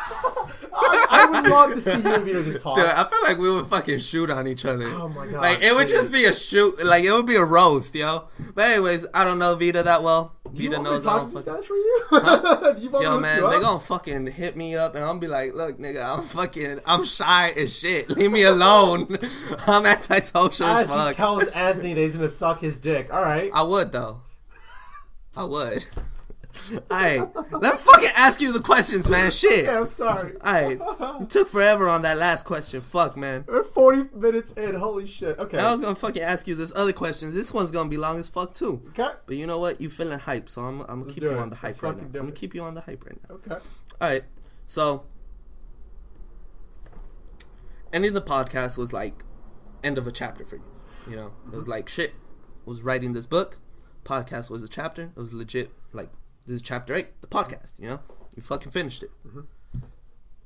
I would love to see you and Vito just talk. Dude, I feel like we would fucking shoot on each other. Oh my god! Like it would just be a shoot. Like it would be a roast, yo. But anyways, I don't know Vita that well. Vita knows I don't fucking. Guys for you? Huh? Yo, man, they gonna fucking hit me up, and I'm be like, look, nigga, I'm shy as shit. Leave me alone. I'm antisocial as fuck. He tells Anthony that he's gonna suck his dick. All right. I would though. I would. Alright, let me fucking ask you the questions, man. Shit. Okay, I'm sorry. Alright, you took forever on that last question. Fuck, man. We're 40 minutes in. Holy shit. Okay. And I was gonna fucking ask you this other question. This one's gonna be long as fuck too. Okay. But you know what? You feeling hype, so I'm gonna keep you on the hype right now. I'm gonna keep you on the hype right now. Okay. Alright, so any of the podcast was like end of a chapter for you. You know, it was like shit. Was writing this book. Podcast was a chapter. It was legit like. This is chapter 8, the podcast, you know? You fucking finished it. Mm-hmm.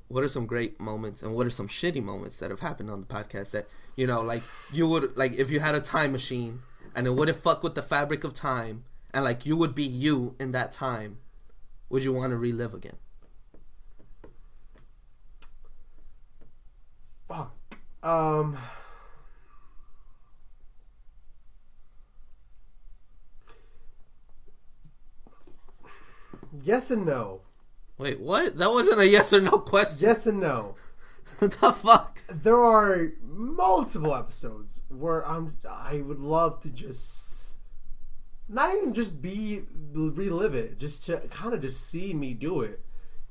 What are some great moments and what are some shitty moments that have happened on the podcast that, you know, like, you would, like, if you had a time machine and it wouldn't fuck with the fabric of time and, like, you would be you in that time, would you want to relive again? Fuck. Yes and no. Wait, what? That wasn't a yes or no question. Yes and no. What the fuck? There are multiple episodes where I would love to just not even just relive it, just to kind of just see me do it.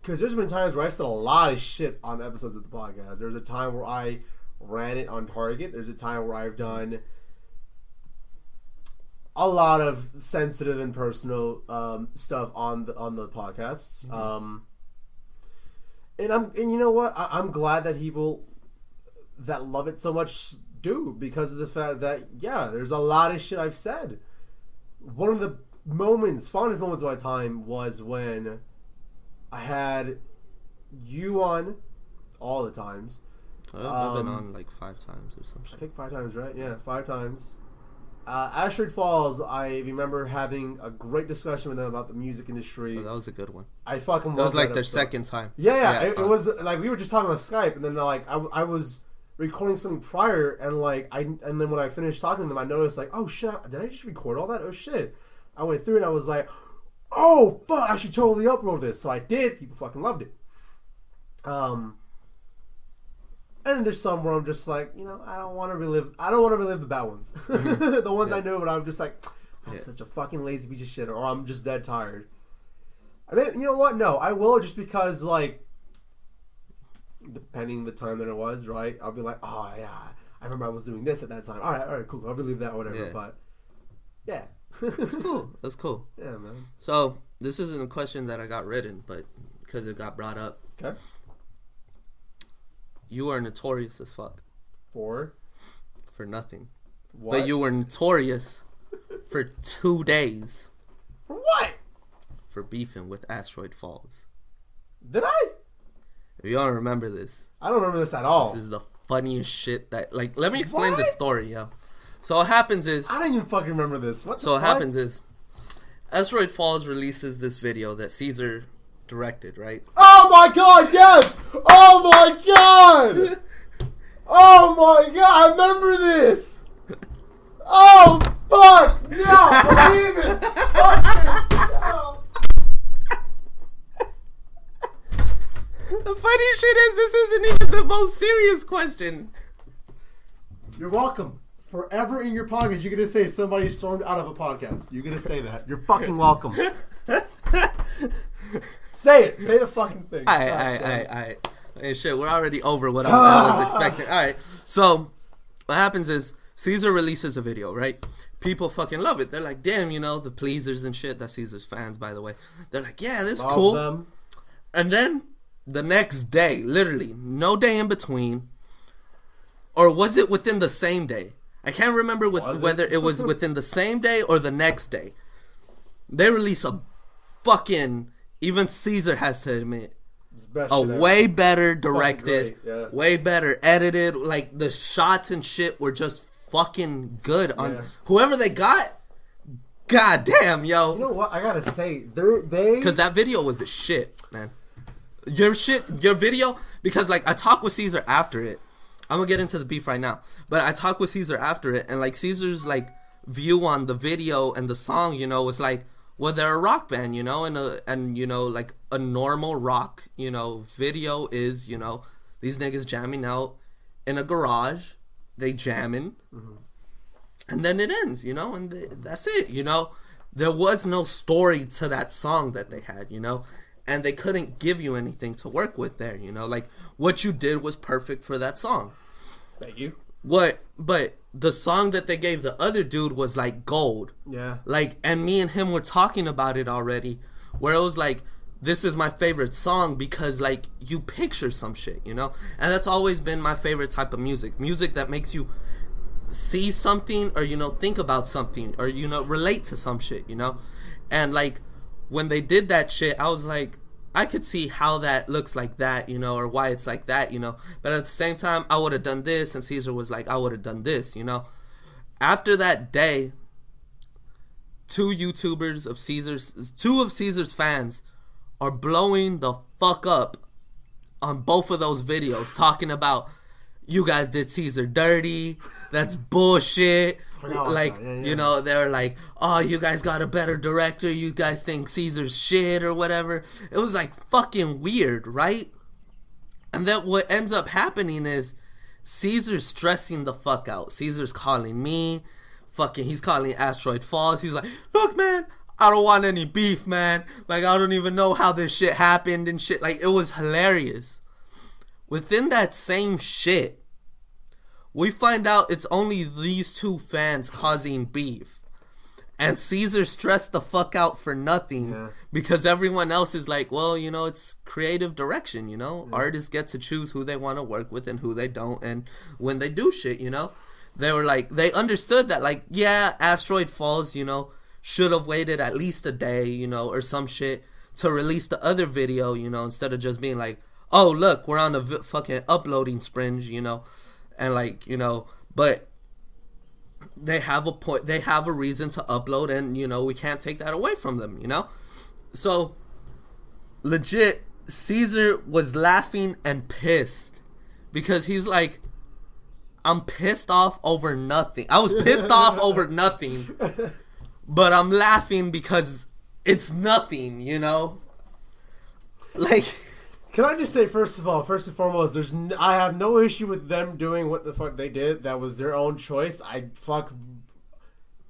Because there's been times where I said a lot of shit on episodes of the podcast. There was a time where I ran it on target. There's a time where I've done a lot of sensitive and personal stuff on the podcasts, and you know what? I'm glad that people that love it so much do, because of the fact that there's a lot of shit I've said. One of the fondest moments of my time was when I had you on all the times. I've been on like 5 times or something. I think 5 times, right? Yeah, 5 times. Asteroid Falls, I remember having a great discussion with them about the music industry. Oh, that was a good one. I fucking loved that was like that their episode. second time. Yeah. It was like we were just talking on Skype, and then like I was recording something prior, and like and then when I finished talking to them, I noticed like, oh shit, did I just record all that? Oh shit. I went through and I was like, oh fuck, I should totally upload this. So I did. People fucking loved it. And there's some where I'm just like, I don't want to relive the bad ones. The ones I know, but I'm just like, I'm such a fucking lazy piece of shit, or I'm just dead tired. I mean, you know what? No, I will, just because, like, depending the time that it was, right? I'll be like, oh yeah, I remember I was doing this at that time. All right, cool. I'll relive that or whatever. Yeah. But yeah, that's cool. That's cool. Yeah, man. So this isn't a question that I got written, but because it got brought up. Okay. You are notorious as fuck. For nothing. What? But you were notorious for 2 days. For what? For beefing with Asteroid Falls. Did I? If you don't remember this. I don't remember this at all. This is the funniest shit that... Like, let me explain the story, yo. So what happens is... I don't even fucking remember this. What the So what fuck? happens is... Asteroid Falls releases this video that Cezr directed, right? Oh my god, yes! Oh my god! Oh my god, I remember this! Oh fuck! No, believe it! Fuck this! No. The funny shit is this isn't even the most serious question. You're welcome. Forever in your podcast, you're gonna say somebody stormed out of a podcast. You're gonna say that. You're fucking welcome. Say it. Say the fucking thing. Alright. Hey, shit, we're already over what I was expecting. Alright, so what happens is Cezr releases a video, right? People fucking love it. They're like, damn, the Pleasers and shit. That's Cezr's fans, by the way. They're like, yeah, this is cool. Them. And then the next day, literally, no day in between, or was it within the same day? I can't remember whether it was within the same day or the next day. They release a fucking... Even Cezr has to admit, a way better directed, way better edited. Like, the shots and shit were just fucking good on whoever they got. God damn, yo. You know what? I gotta say, they... Because that video was the shit, man. Your video, because, like, I talked with Cezr after it. I'm gonna get into the beef right now. But I talked with Cezr after it, and, like, Cezr's, like, view on the video and the song, was like, well, they're a rock band, and like a normal rock, video is, these niggas jamming out in a garage, they jamming, and then it ends, and that's it, There was no story to that song that they had, and they couldn't give you anything to work with there, like what you did was perfect for that song. Thank you. But the song that they gave the other dude was like gold. Yeah. Like, and me and him were talking about it already, where it was like, this is my favorite song because, like, you picture some shit, and that's always been my favorite type of music that makes you see something, or think about something, or relate to some shit, and like when they did that shit, I was like, I could see how that looks like that, or why it's like that, But at the same time, I would have done this, and Cezr was like, I would have done this, After that day, two of Cezr's fans are blowing the fuck up on both of those videos, talking about, you guys did Cezr dirty, that's bullshit. Like, they're like, oh, you guys got a better director, you guys think Cezr's shit or whatever. It was like fucking weird, right? And then what ends up happening is Cezr's stressing the fuck out. Cezr's calling me, he's calling Asteroid Falls. He's like, look, man, I don't want any beef, man. Like, I don't even know how this shit happened and shit. Like, it was hilarious. Within that same shit, we find out it's only these two fans causing beef. And Cezr stressed the fuck out for nothing because everyone else is like, well, it's creative direction, Artists get to choose who they want to work with and who they don't. And when they do shit, they were like, they understood that, like, yeah, Asteroid Falls, should have waited at least a day, or some shit to release the other video, instead of just being like, oh, look, we're on a fucking uploading sprint, and like, but they have a point. They have a reason to upload, and you know we can't take that away from them. You know, so legit, Cezr was laughing and pissed because he's like, I'm pissed off over nothing. I was pissed off over nothing, but I'm laughing because it's nothing. You know, like. Can I just say, first and foremost, I have no issue with them doing what the fuck they did. That was their own choice.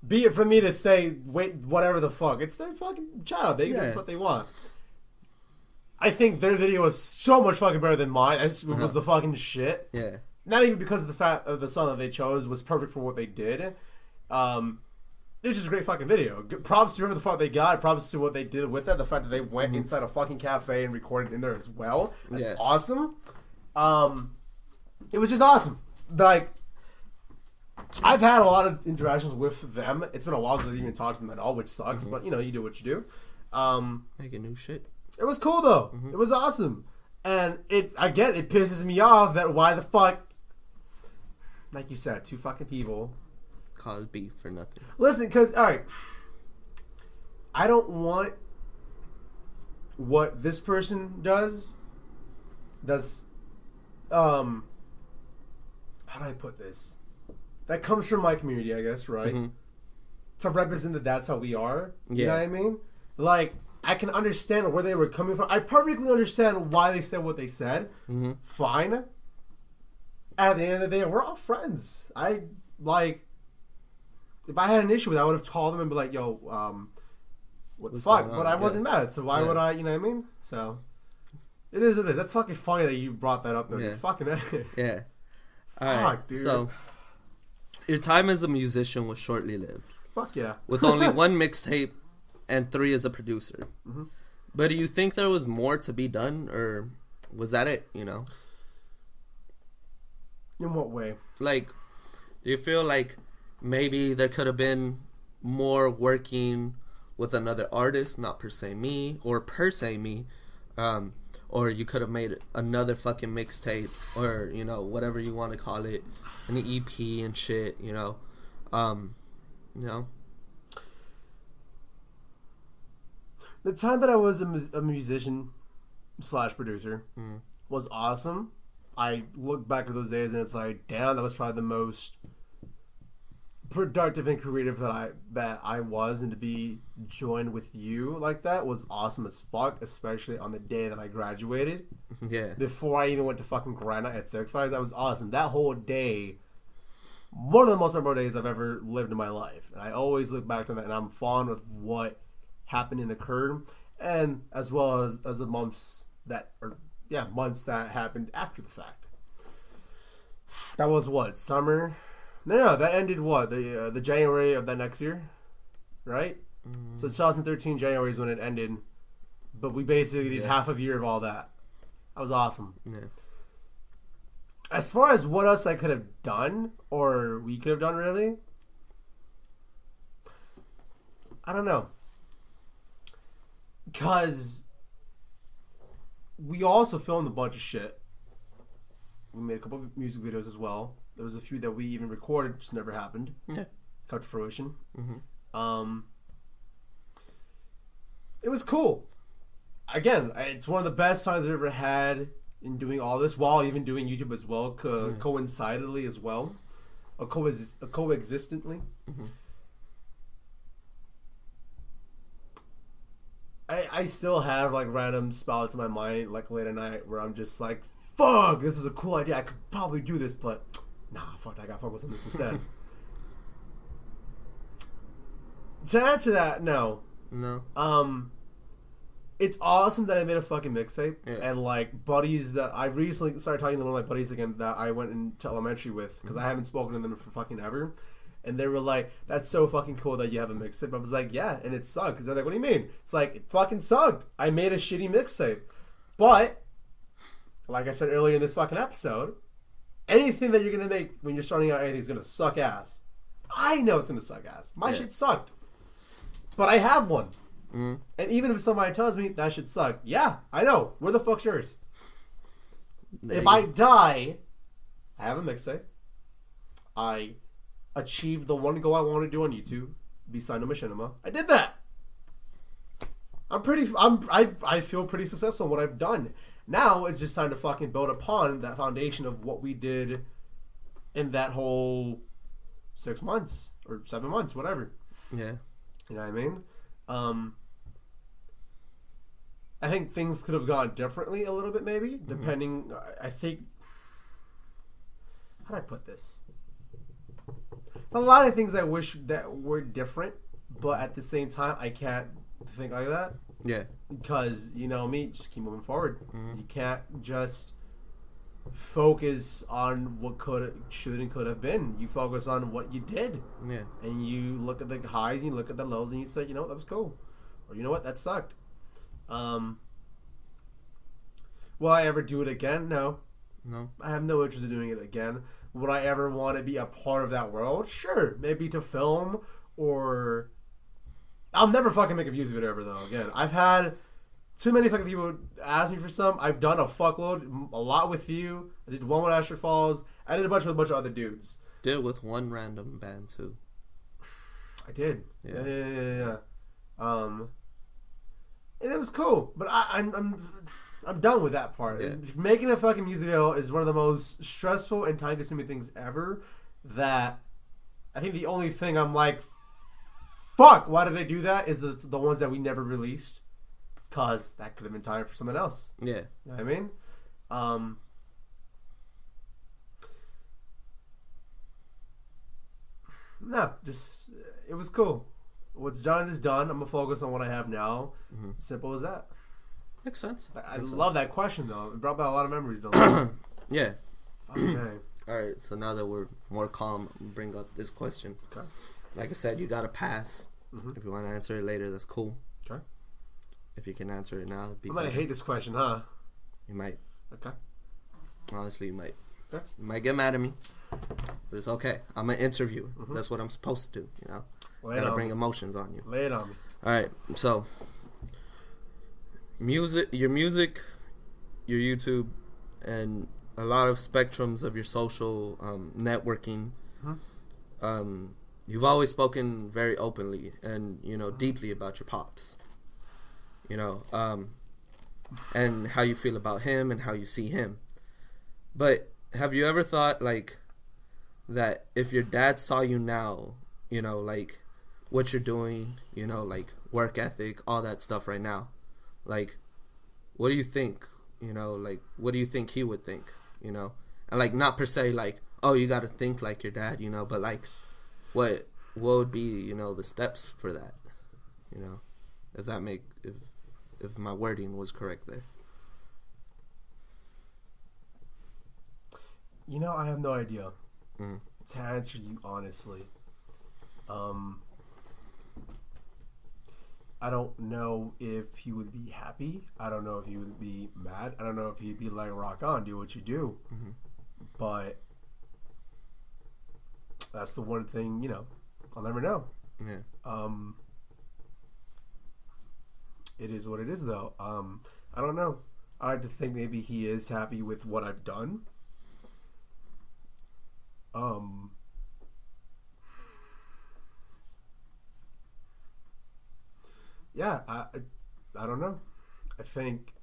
Be it for me to say, wait, whatever the fuck. It's their fucking child. They can do what they want. I think their video was so much fucking better than mine. It was the fucking shit. Yeah. Not even because of the fact of the song that they chose was perfect for what they did. It was just a great fucking video. Props to whoever the fuck they got. Props to what they did with it. The fact that they went inside a fucking cafe and recorded in there as well. That's awesome. It was just awesome. Like, I've had a lot of interactions with them. It's been a while since I've even talked to them at all, which sucks. But, you know, you do what you do. Making new shit. It was cool, though. It was awesome. And, it pisses me off that why the fuck, like you said, two fucking people cause beef for nothing. Listen, because, alright, I don't want what this person does. How do I put this? That comes from my community, I guess, right? To represent that that's how we are. You know what I mean? Like, I can understand where they were coming from. I perfectly understand why they said what they said. Fine. At the end of the day, we're all friends. If I had an issue with it, I would have told them and be like, yo, what the fuck? But I wasn't mad, so why would I, you know what I mean? So, it is what it is. That's fucking funny that you brought that up, though. Yeah. Fucking yeah. Fuck, dude. So, your time as a musician was shortly lived. Fuck yeah. With only one mixtape and 3 as a producer. But do you think there was more to be done, or was that it, you know? In what way? Like, do you feel like maybe there could have been more working with another artist, not per se me, or per se me, or you could have made another fucking mixtape, or, you know, whatever you want to call it, an EP and shit, you know, The time that I was a musician / producer was awesome. I look back at those days and it's like, damn, that was probably the most productive and creative that I was, and to be joined with you like that was awesome as fuck, especially on the day that I graduated. Yeah. Before I even went to fucking Granite at 6-5, that was awesome. That whole day, one of the most memorable days I've ever lived in my life. And I always look back to that and I'm fond with what happened and occurred, and as well as the months that happened after the fact. That was what, summer? No, that ended what, the January of that next year, right? So 2013 January is when it ended, but we basically did half a year of all that. That was awesome. Yeah. As far as what else I could have done, or we could have done, really, I don't know. Because we also filmed a bunch of shit. We made a couple of music videos as well. There was a few that we even recorded, just never happened. Yeah. Come to fruition. It was cool. Again, it's one of the best times I've ever had in doing all this, while even doing YouTube as well, coincidentally as well, coexistently. I still have like random spouts in my mind, like late at night, where I'm just like, fuck, this was a cool idea. I could probably do this, but nah, fuck, I gotta focus on this instead. To answer that, no. It's awesome that I made a fucking mixtape, and like buddies that I recently started talking to one of my buddies again that I went into elementary with, because I haven't spoken to them for fucking ever, and they were like, "That's so fucking cool that you have a mixtape." I was like, "Yeah," and it sucked. Because they're like, "What do you mean?" It's like, it fucking sucked. I made a shitty mixtape, but like I said earlier in this fucking episode, anything that you're gonna make when you're starting out, anything's gonna suck ass. I know it's gonna suck ass. My shit sucked, but I have one. And even if somebody tells me that shit sucked, yeah, I know. Where the fuck's yours? If I die, I have a mixtape. I achieve the one goal I want to do on YouTube, be signed to Machinima. I did that. I feel pretty successful in what I've done. Now it's just time to fucking build upon that foundation of what we did in that whole 6 months or 7 months, whatever. Yeah. You know what I mean? I think things could have gone differently a little bit, maybe, depending. I think. How do I put this? It's a lot of things I wish that were different, but at the same time, I can't think like that. Yeah. Because, you know me, just keep moving forward. You can't just focus on what should and could have been. You focus on what you did. Yeah. And you look at the highs and you look at the lows and you say, you know what, that was cool. Or you know what, that sucked. Will I ever do it again? No. I have no interest in doing it again. Would I ever want to be a part of that world? Sure. Maybe to film or... I'll never fucking make a music video ever, though. Again, I've had too many fucking people ask me for some. I've done a fuckload, a lot with you. I did one with Asher Falls. I did a bunch with a bunch of other dudes. Did it with one random band, too. I did. Yeah. And it was cool, but I'm done with that part. Yeah. Making a fucking music video is one of the most stressful and time-consuming things ever. That I think the only thing I'm like, fuck, why did I do that? Is the ones that we never released, cause that could have been time for something else. Yeah, you know what I mean. No, just it was cool. What's done is done. I'm gonna focus on what I have now. Simple as that. Makes sense. I love that question though. It brought back a lot of memories though. Yeah. Okay. All right. So now that we're more calm, I'll bring up this question. Okay. Like I said, you got to pass. If you want to answer it later, that's cool. Okay. If you can answer it now, it'd be I might hate this question, huh? You might. Okay. Honestly, you might. Okay. You might get mad at me, but it's okay. I'm an interviewer. That's what I'm supposed to do, you know? Gotta bring emotions on you. Lay it on me. All right. So, your music, your YouTube, and a lot of spectrums of your social networking. You've always spoken very openly and, you know, deeply about your pops. You know, and how you feel about him and how you see him. But have you ever thought, like, that if your dad saw you now, you know, like, what you're doing, you know, like, work ethic, all that stuff right now, like, what do you think, you know, like, what do you think he would think, you know? And, like, not per se, like, oh, you got to think like your dad, you know, but, like, what would be, you know, the steps for that, you know, if my wording was correct there. You know, I have no idea. To answer you honestly, I don't know if he would be happy. I don't know if he would be mad. I don't know if he'd be like, rock on, do what you do. But that's the one thing, you know, I'll never know. Yeah. It is what it is, though. I don't know. I like to think maybe he is happy with what I've done. Yeah, I don't know. I think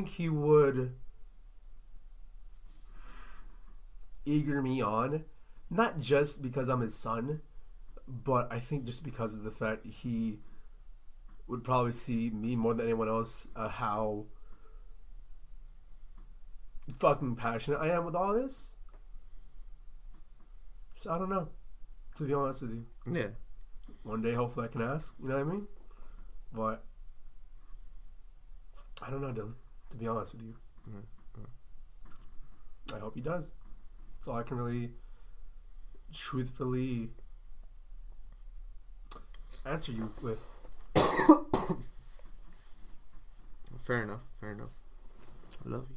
he would eager me on, not just because I'm his son, but I think just because of the fact he would probably see me more than anyone else, how fucking passionate I am with all this. So I don't know, to be honest with you. Yeah. One day, hopefully, I can ask. You know what I mean? But I don't know, Dylan. To be honest with you, I hope he does. That's all I can really, truthfully answer you with. Fair enough. I love you.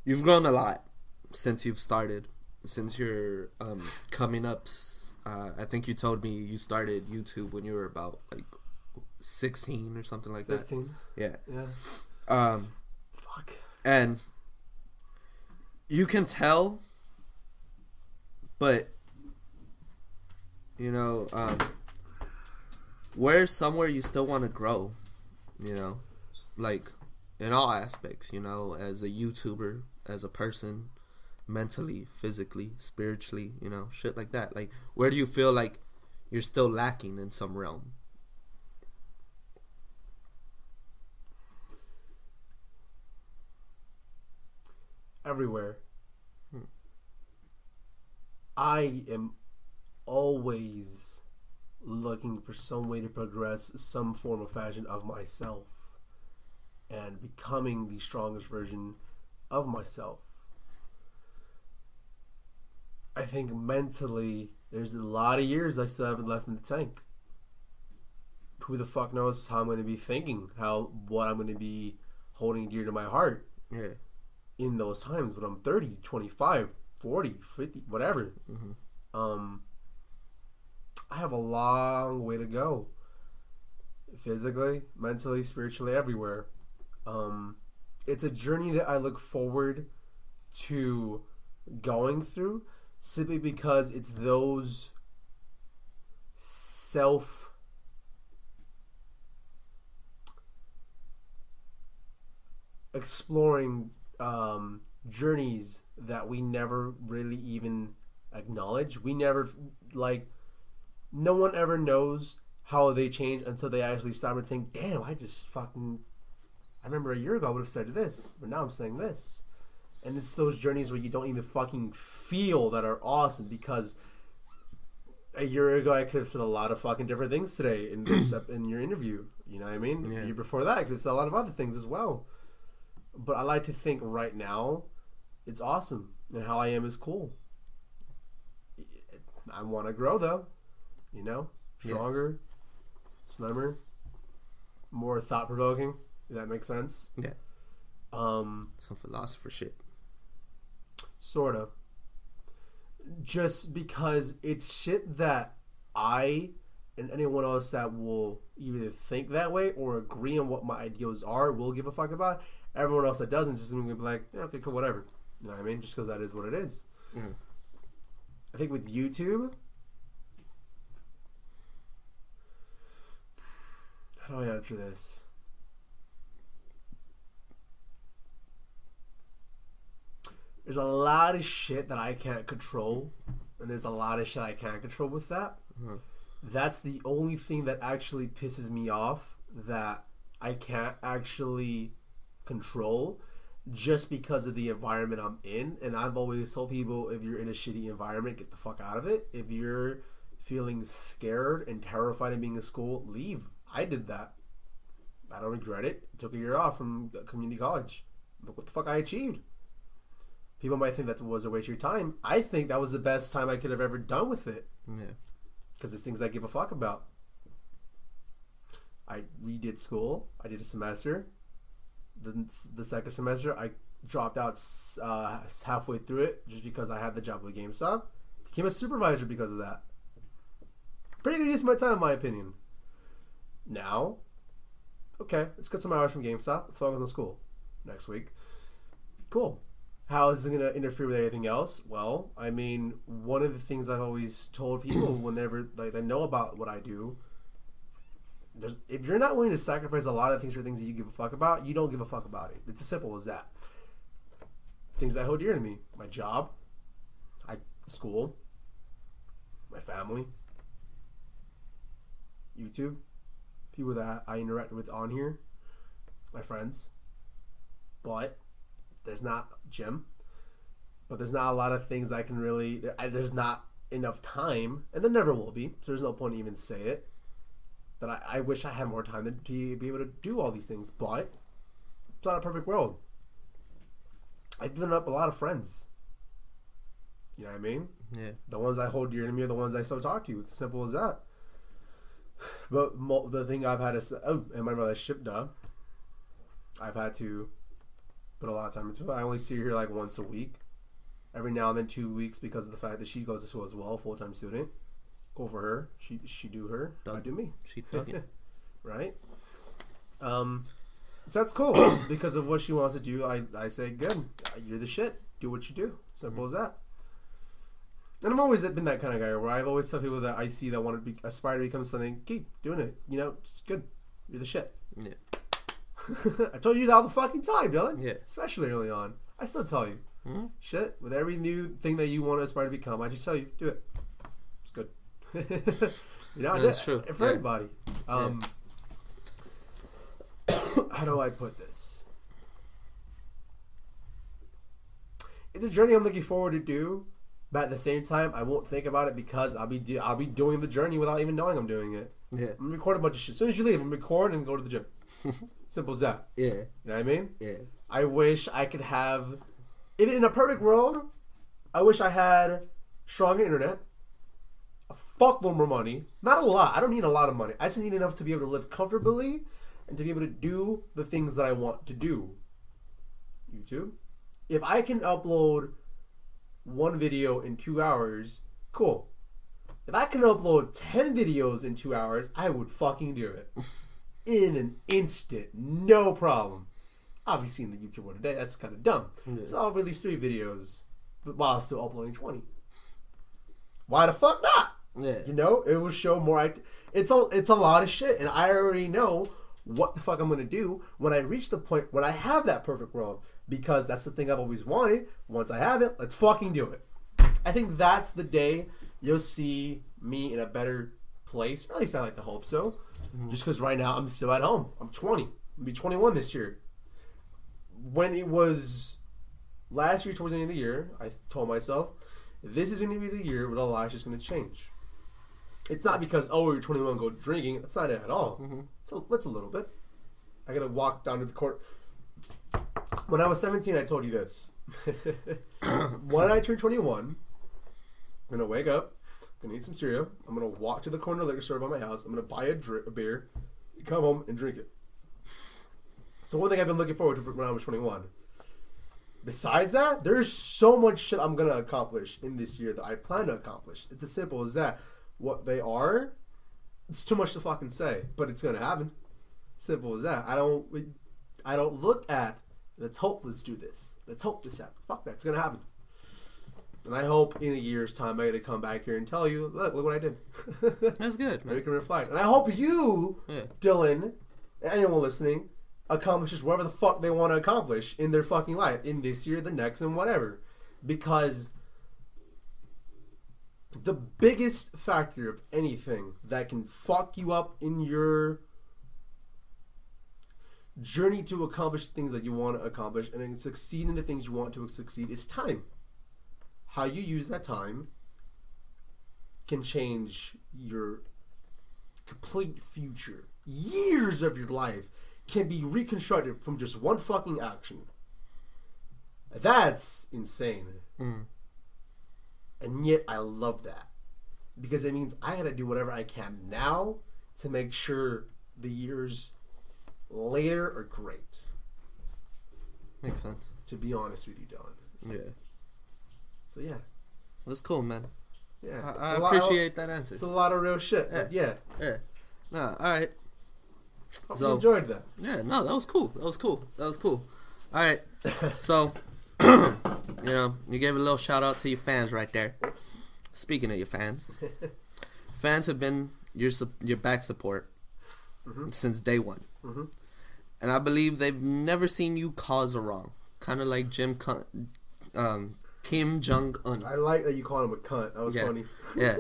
You've grown a lot since you've started, since your coming ups. I think you told me you started YouTube when you were about like 16 or something like that. 15. Yeah. Fuck. And you can tell, but you know, where's somewhere you still want to grow, you know, like in all aspects, you know, as a YouTuber, as a person, mentally, physically, spiritually, you know, shit like that. Like, where do you feel like you're still lacking in some realm? Everywhere. I am always looking for some way to progress some form of fashion of myself and becoming the strongest version of myself. I think mentally, there's a lot of years I still haven't left in the tank. Who the fuck knows how I'm going to be thinking, what I'm going to be holding dear to my heart in those times when I'm 30, 25, 40, 50, whatever. I have a long way to go. Physically, mentally, spiritually, everywhere. It's a journey that I look forward to going through, simply because it's those self-exploring journeys that we never really even acknowledge. We never, like, no one ever knows how they change until they actually stop and think, damn, I remember a year ago I would have said this, but now I'm saying this. And it's those journeys where you don't even fucking feel that are awesome, because a year ago I could have said a lot of fucking different things today in this in your interview. You know what I mean? Yeah. The year before that I could have said a lot of other things as well. But I like to think right now it's awesome, and how I am is cool. I want to grow though, you know, stronger, slimmer, more thought-provoking. If that makes sense. Yeah. Some philosopher shit. Sort of. Just because it's shit that I and anyone else that will either think that way or agree on what my ideals are will give a fuck about. Everyone else that doesn't just going to be like, yeah, okay, cool, whatever. You know what I mean? Just because that is what it is. I think with YouTube, how do I answer this? There's a lot of shit that I can't control, and there's a lot of shit I can't control with that. That's the only thing that actually pisses me off, that I can't actually control, just because of the environment I'm in. And I've always told people, if you're in a shitty environment, get the fuck out of it. If you're feeling scared and terrified of being in school, leave. I did that. I don't regret it. Took a year off from community college. Look what the fuck I achieved. People might think that was a waste of your time. I think that was the best time I could have ever done with it. Yeah. Because it's things I give a fuck about. I redid school. I did a semester. The second semester, I dropped out halfway through it just because I had the job with GameStop. Became a supervisor because of that. Pretty good use of my time, in my opinion. Now, okay, let's cut some hours from GameStop. Let's focus on school next week. Cool. How is it going to interfere with anything else? Well, I mean, one of the things I've always told people whenever they know about what I do, if you're not willing to sacrifice a lot of things for things that you give a fuck about, you don't give a fuck about it. It's as simple as that. Things that hold dear to me: my job, school, my family, YouTube, people that I interact with on here, my friends. But there's not gym. But there's not a lot of things I can really. There's not enough time, and there never will be. So there's no point to even say it. That I wish I had more time to be able to do all these things, but it's not a perfect world. I've given up a lot of friends. You know what I mean? Yeah. The ones I hold dear to me are the ones I still talk to. It's as simple as that. But the thing I've had is, in my relationship, I've had to put a lot of time into it. I only see her like once a week. Every now and then 2 weeks, because of the fact that she goes to school as well, full-time student. Cool for her. She do her. I do me. She thugging. Right? So that's cool because of what she wants to do. I say, good, you're the shit. Do what you do. Simple as that. And I've always been that kind of guy where I've always told people that I see that want to aspire to become something, keep doing it. You know, it's good. You're the shit. Yeah. I told you that all the fucking time, Dylan. Yeah. Especially early on. I still tell you. Mm-hmm. Shit. With every new thing that you want to aspire to become, I just tell you, do it. It's good. You know, that's true. For everybody. How do I put this? It's a journey I'm looking forward to do, but at the same time, I won't think about it because I'll be doing the journey without even knowing I'm doing it. Yeah. I'm gonna record a bunch of shit. As soon as you leave, I'm gonna record and go to the gym. Simple as that. Yeah. You know what I mean? Yeah. I wish I could have, if in a perfect world, I wish I had stronger internet, a fuckload more money. Not a lot. I don't need a lot of money. I just need enough to be able to live comfortably and to be able to do the things that I want to do. YouTube. If I can upload one video in 2 hours, cool. If I can upload 10 videos in 2 hours, I would fucking do it. In an instant. No problem. Obviously in the YouTube world today, that's kind of dumb. Yeah. So I'll release 3 videos while still uploading 20. Why the fuck not? Yeah. You know, it will show more. It's a lot of shit, and I already know what the fuck I'm gonna do when I reach the point when I have that perfect world, because that's the thing I've always wanted. Once I have it, let's fucking do it. I think that's the day you'll see me in a better place. Or at least I like to hope so. Mm-hmm. Just because right now I'm still at home. I'm 20. I'm gonna be 21 this year. When it was last year towards the end of the year, I told myself, this is going to be the year where the life's just going to change. It's not because, oh, you're 21, go drinking. That's not it at all. Mm-hmm. It's a little bit. I got to walk down to the court. When I was 17, I told you this. When I turn 21, I'm going to wake up, I'm going to eat some cereal, I'm going to walk to the corner liquor store by my house, I'm going to buy a beer, come home, and drink it. So one thing I've been looking forward to when I was 21. Besides that, there's so much shit I'm going to accomplish in this year that I plan to accomplish. It's as simple as that. What they are, it's too much to fucking say, but it's going to happen. Simple as that. I don't look at, let's hope, let's do this. Let's hope this happens. Fuck that. It's going to happen. And I hope in a year's time I get to come back here and tell you, look what I did. That's good, man. You can reflect. And I hope you, Dylan, and anyone listening, accomplishes whatever the fuck they want to accomplish in their fucking life, in this year, the next, and whatever. Because the biggest factor of anything that can fuck you up in your journey to accomplish things that you want to accomplish and then succeed in the things you want to succeed is time. How you use that time can change your complete future. Years of your life can be reconstructed from just one fucking action. That's insane. Mm. And yet I love that. Because it means I gotta do whatever I can now to make sure the years later are great. Makes sense. To be honest with you, Don. Yeah. So yeah. That's cool, man. Yeah. I appreciate that answer. It's a lot of real shit. Yeah. Yeah. No, alright. Hope you enjoyed that. Yeah, no, that was cool. All right, so you gave a little shout out to your fans right there. Oops. Speaking of your fans, fans have been your back support since day one, and I believe they've never seen you cause a wrong. Kind of like Kim Jong-un. I like that you call him a cunt. That was funny. Yeah.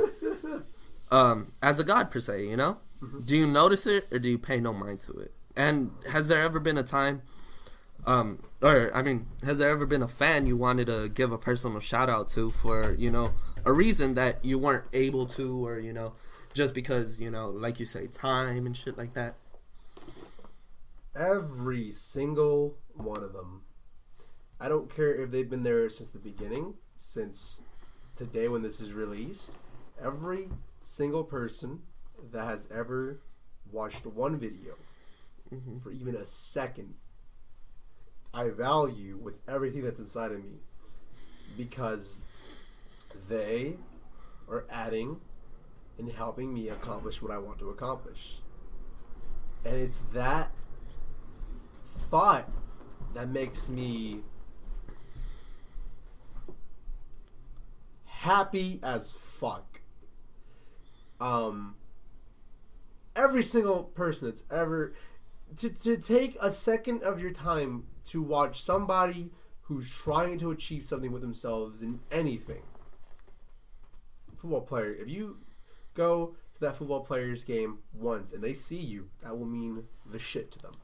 As a god per se, you know. Do you notice it or do you pay no mind to it? And has there ever been a time, has there ever been a fan you wanted to give a personal shout out to for, a reason that you weren't able to, or, just because, like you say, time and shit like that? Every single one of them. I don't care if they've been there since the beginning, since the day when this is released. Every single person that has ever watched one video for even a second, I value with everything that's inside of me, because they are adding and helping me accomplish what I want to accomplish. And it's that thought that makes me happy as fuck. Every single person that's ever to take a second of your time to watch somebody who's trying to achieve something with themselves in anything. Football player, if you go to that football player's game once and they see you, that will mean the shit to them.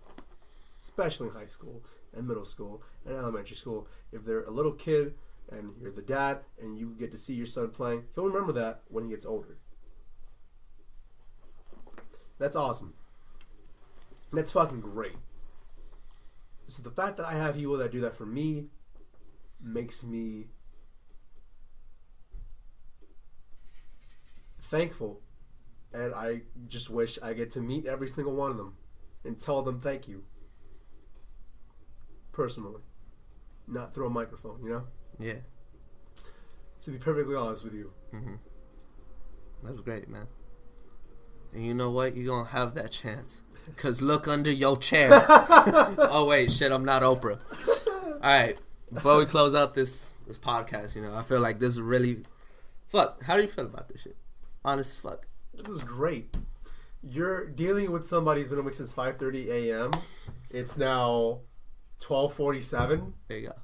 Especially in high school and middle school and elementary school. If they're a little kid and you're the dad and you get to see your son playing, he'll remember that when he gets older. That's awesome. That's fucking great. So the fact that I have people that do that for me makes me thankful. And I just wish I get to meet every single one of them and tell them thank you. Personally. Not through a microphone, you know? Yeah. To be perfectly honest with you. Mm-hmm. That's great, man. And you know what? You're going to have that chance. Because look under your chair. Oh, wait. Shit, I'm not Oprah. All right. Before we close out this podcast, you know, I feel like this is really... Fuck. How do you feel about this shit? Honest as fuck. This is great. You're dealing with somebody who's been awake since 5:30 a.m. It's now 12:47. There you go.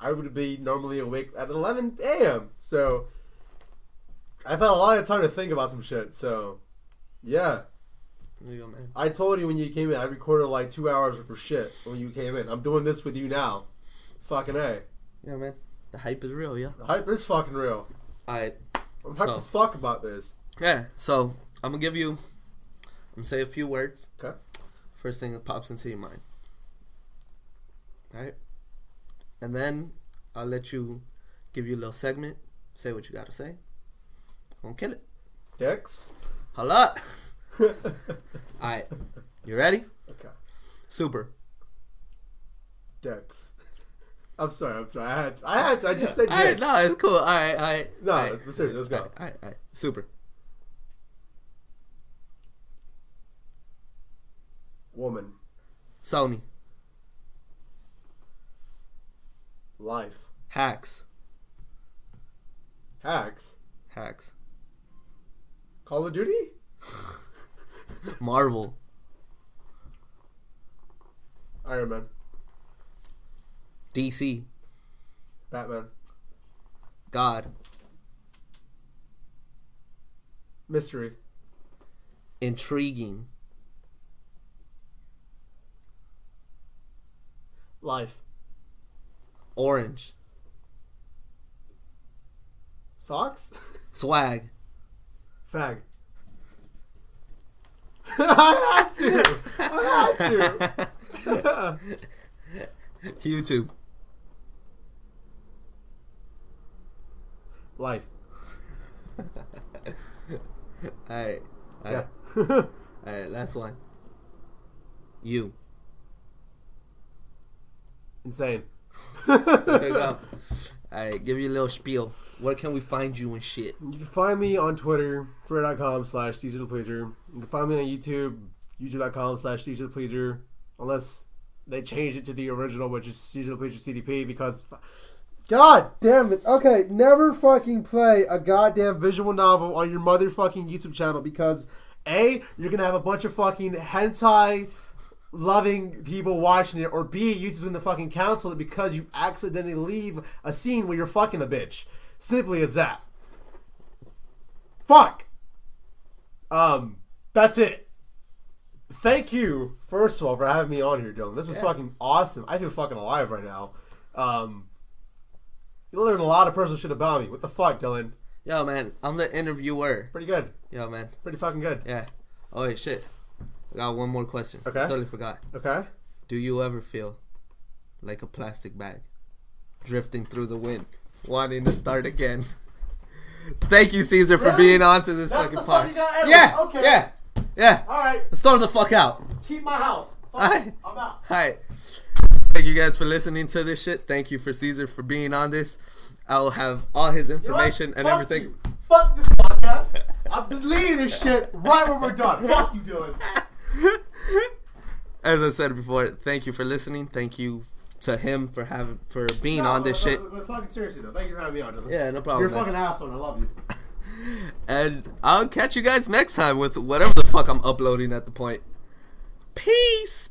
I would be normally awake at 11 a.m. So I've had a lot of time to think about some shit. So yeah. There you go, man. I told you when you came in, I recorded like 2 hours worth of shit when you came in. I'm doing this with you now. Fucking A. Yeah, man. The hype is real, yeah. The hype is fucking real. Alright. I'm hyped as fuck about this. Yeah, so I'm going to say a few words. Okay. First thing that pops into your mind. Alright? And then I'll let you give you a little segment. Say what you got to say. I'm going to kill it. Dex. Hold up. Alright. You ready? Okay. Super. Dex. I'm sorry. I had to. I just said Dex. Alright, no, it's cool. Alright. No, right. seriously, let's go. Alright. Super. Woman. Sony. Life. Hacks. Hacks. Call of Duty? Marvel. Iron Man. DC. Batman. God. Mystery. Intriguing. Life. Orange. Socks? Swag. Fag. I had to. YouTube. Life. Alright. Yeah. Alright, last one. You. Insane. There you go. Alright, give you a little spiel. Where can we find you and shit? You can find me on Twitter, twitter.com/Cezr Da Plezr. You can find me on YouTube, youtube.com/Cezr Da Plezr. Unless they changed it to the original, which is Cezr Da Plezr CDP, because... God damn it. Okay, never fucking play a goddamn visual novel on your motherfucking YouTube channel, because A, you're gonna have a bunch of fucking hentai loving people watching it, or B, YouTube's gonna fucking cancel it because you accidentally leave a scene where you're fucking a bitch. Simply as that. Fuck. That's it. Thank you, first of all, for having me on here, Dylan. This was fucking awesome. I feel fucking alive right now. You learned a lot of personal shit about me. What the fuck, Dylan? Yo, man, I'm the interviewer. Pretty good. Yo, man. Pretty fucking good. Yeah. Oh, wait, shit. I got one more question. Okay. I totally forgot. Okay. Do you ever feel like a plastic bag drifting through the wind, wanting to start again? Thank you, Cezr, for being on to this fucking part. Yeah. Okay. Yeah. All right. Let's storm the fuck out. Keep my house. Fuck. All right. I'm out. All right. Thank you guys for listening to this shit. Thank you for Cezr for being on this. I'll have all his information and everything. You. Fuck this podcast. I'm deleting this shit right when we're done. Fuck you, Dylan. As I said before, thank you for listening. Thank you to him for being on this shit. But fucking seriously though, thank you for having me on. Dylan. Yeah, no problem. You're a fucking asshole. I love you. And I'll catch you guys next time with whatever the fuck I'm uploading at the point. Peace.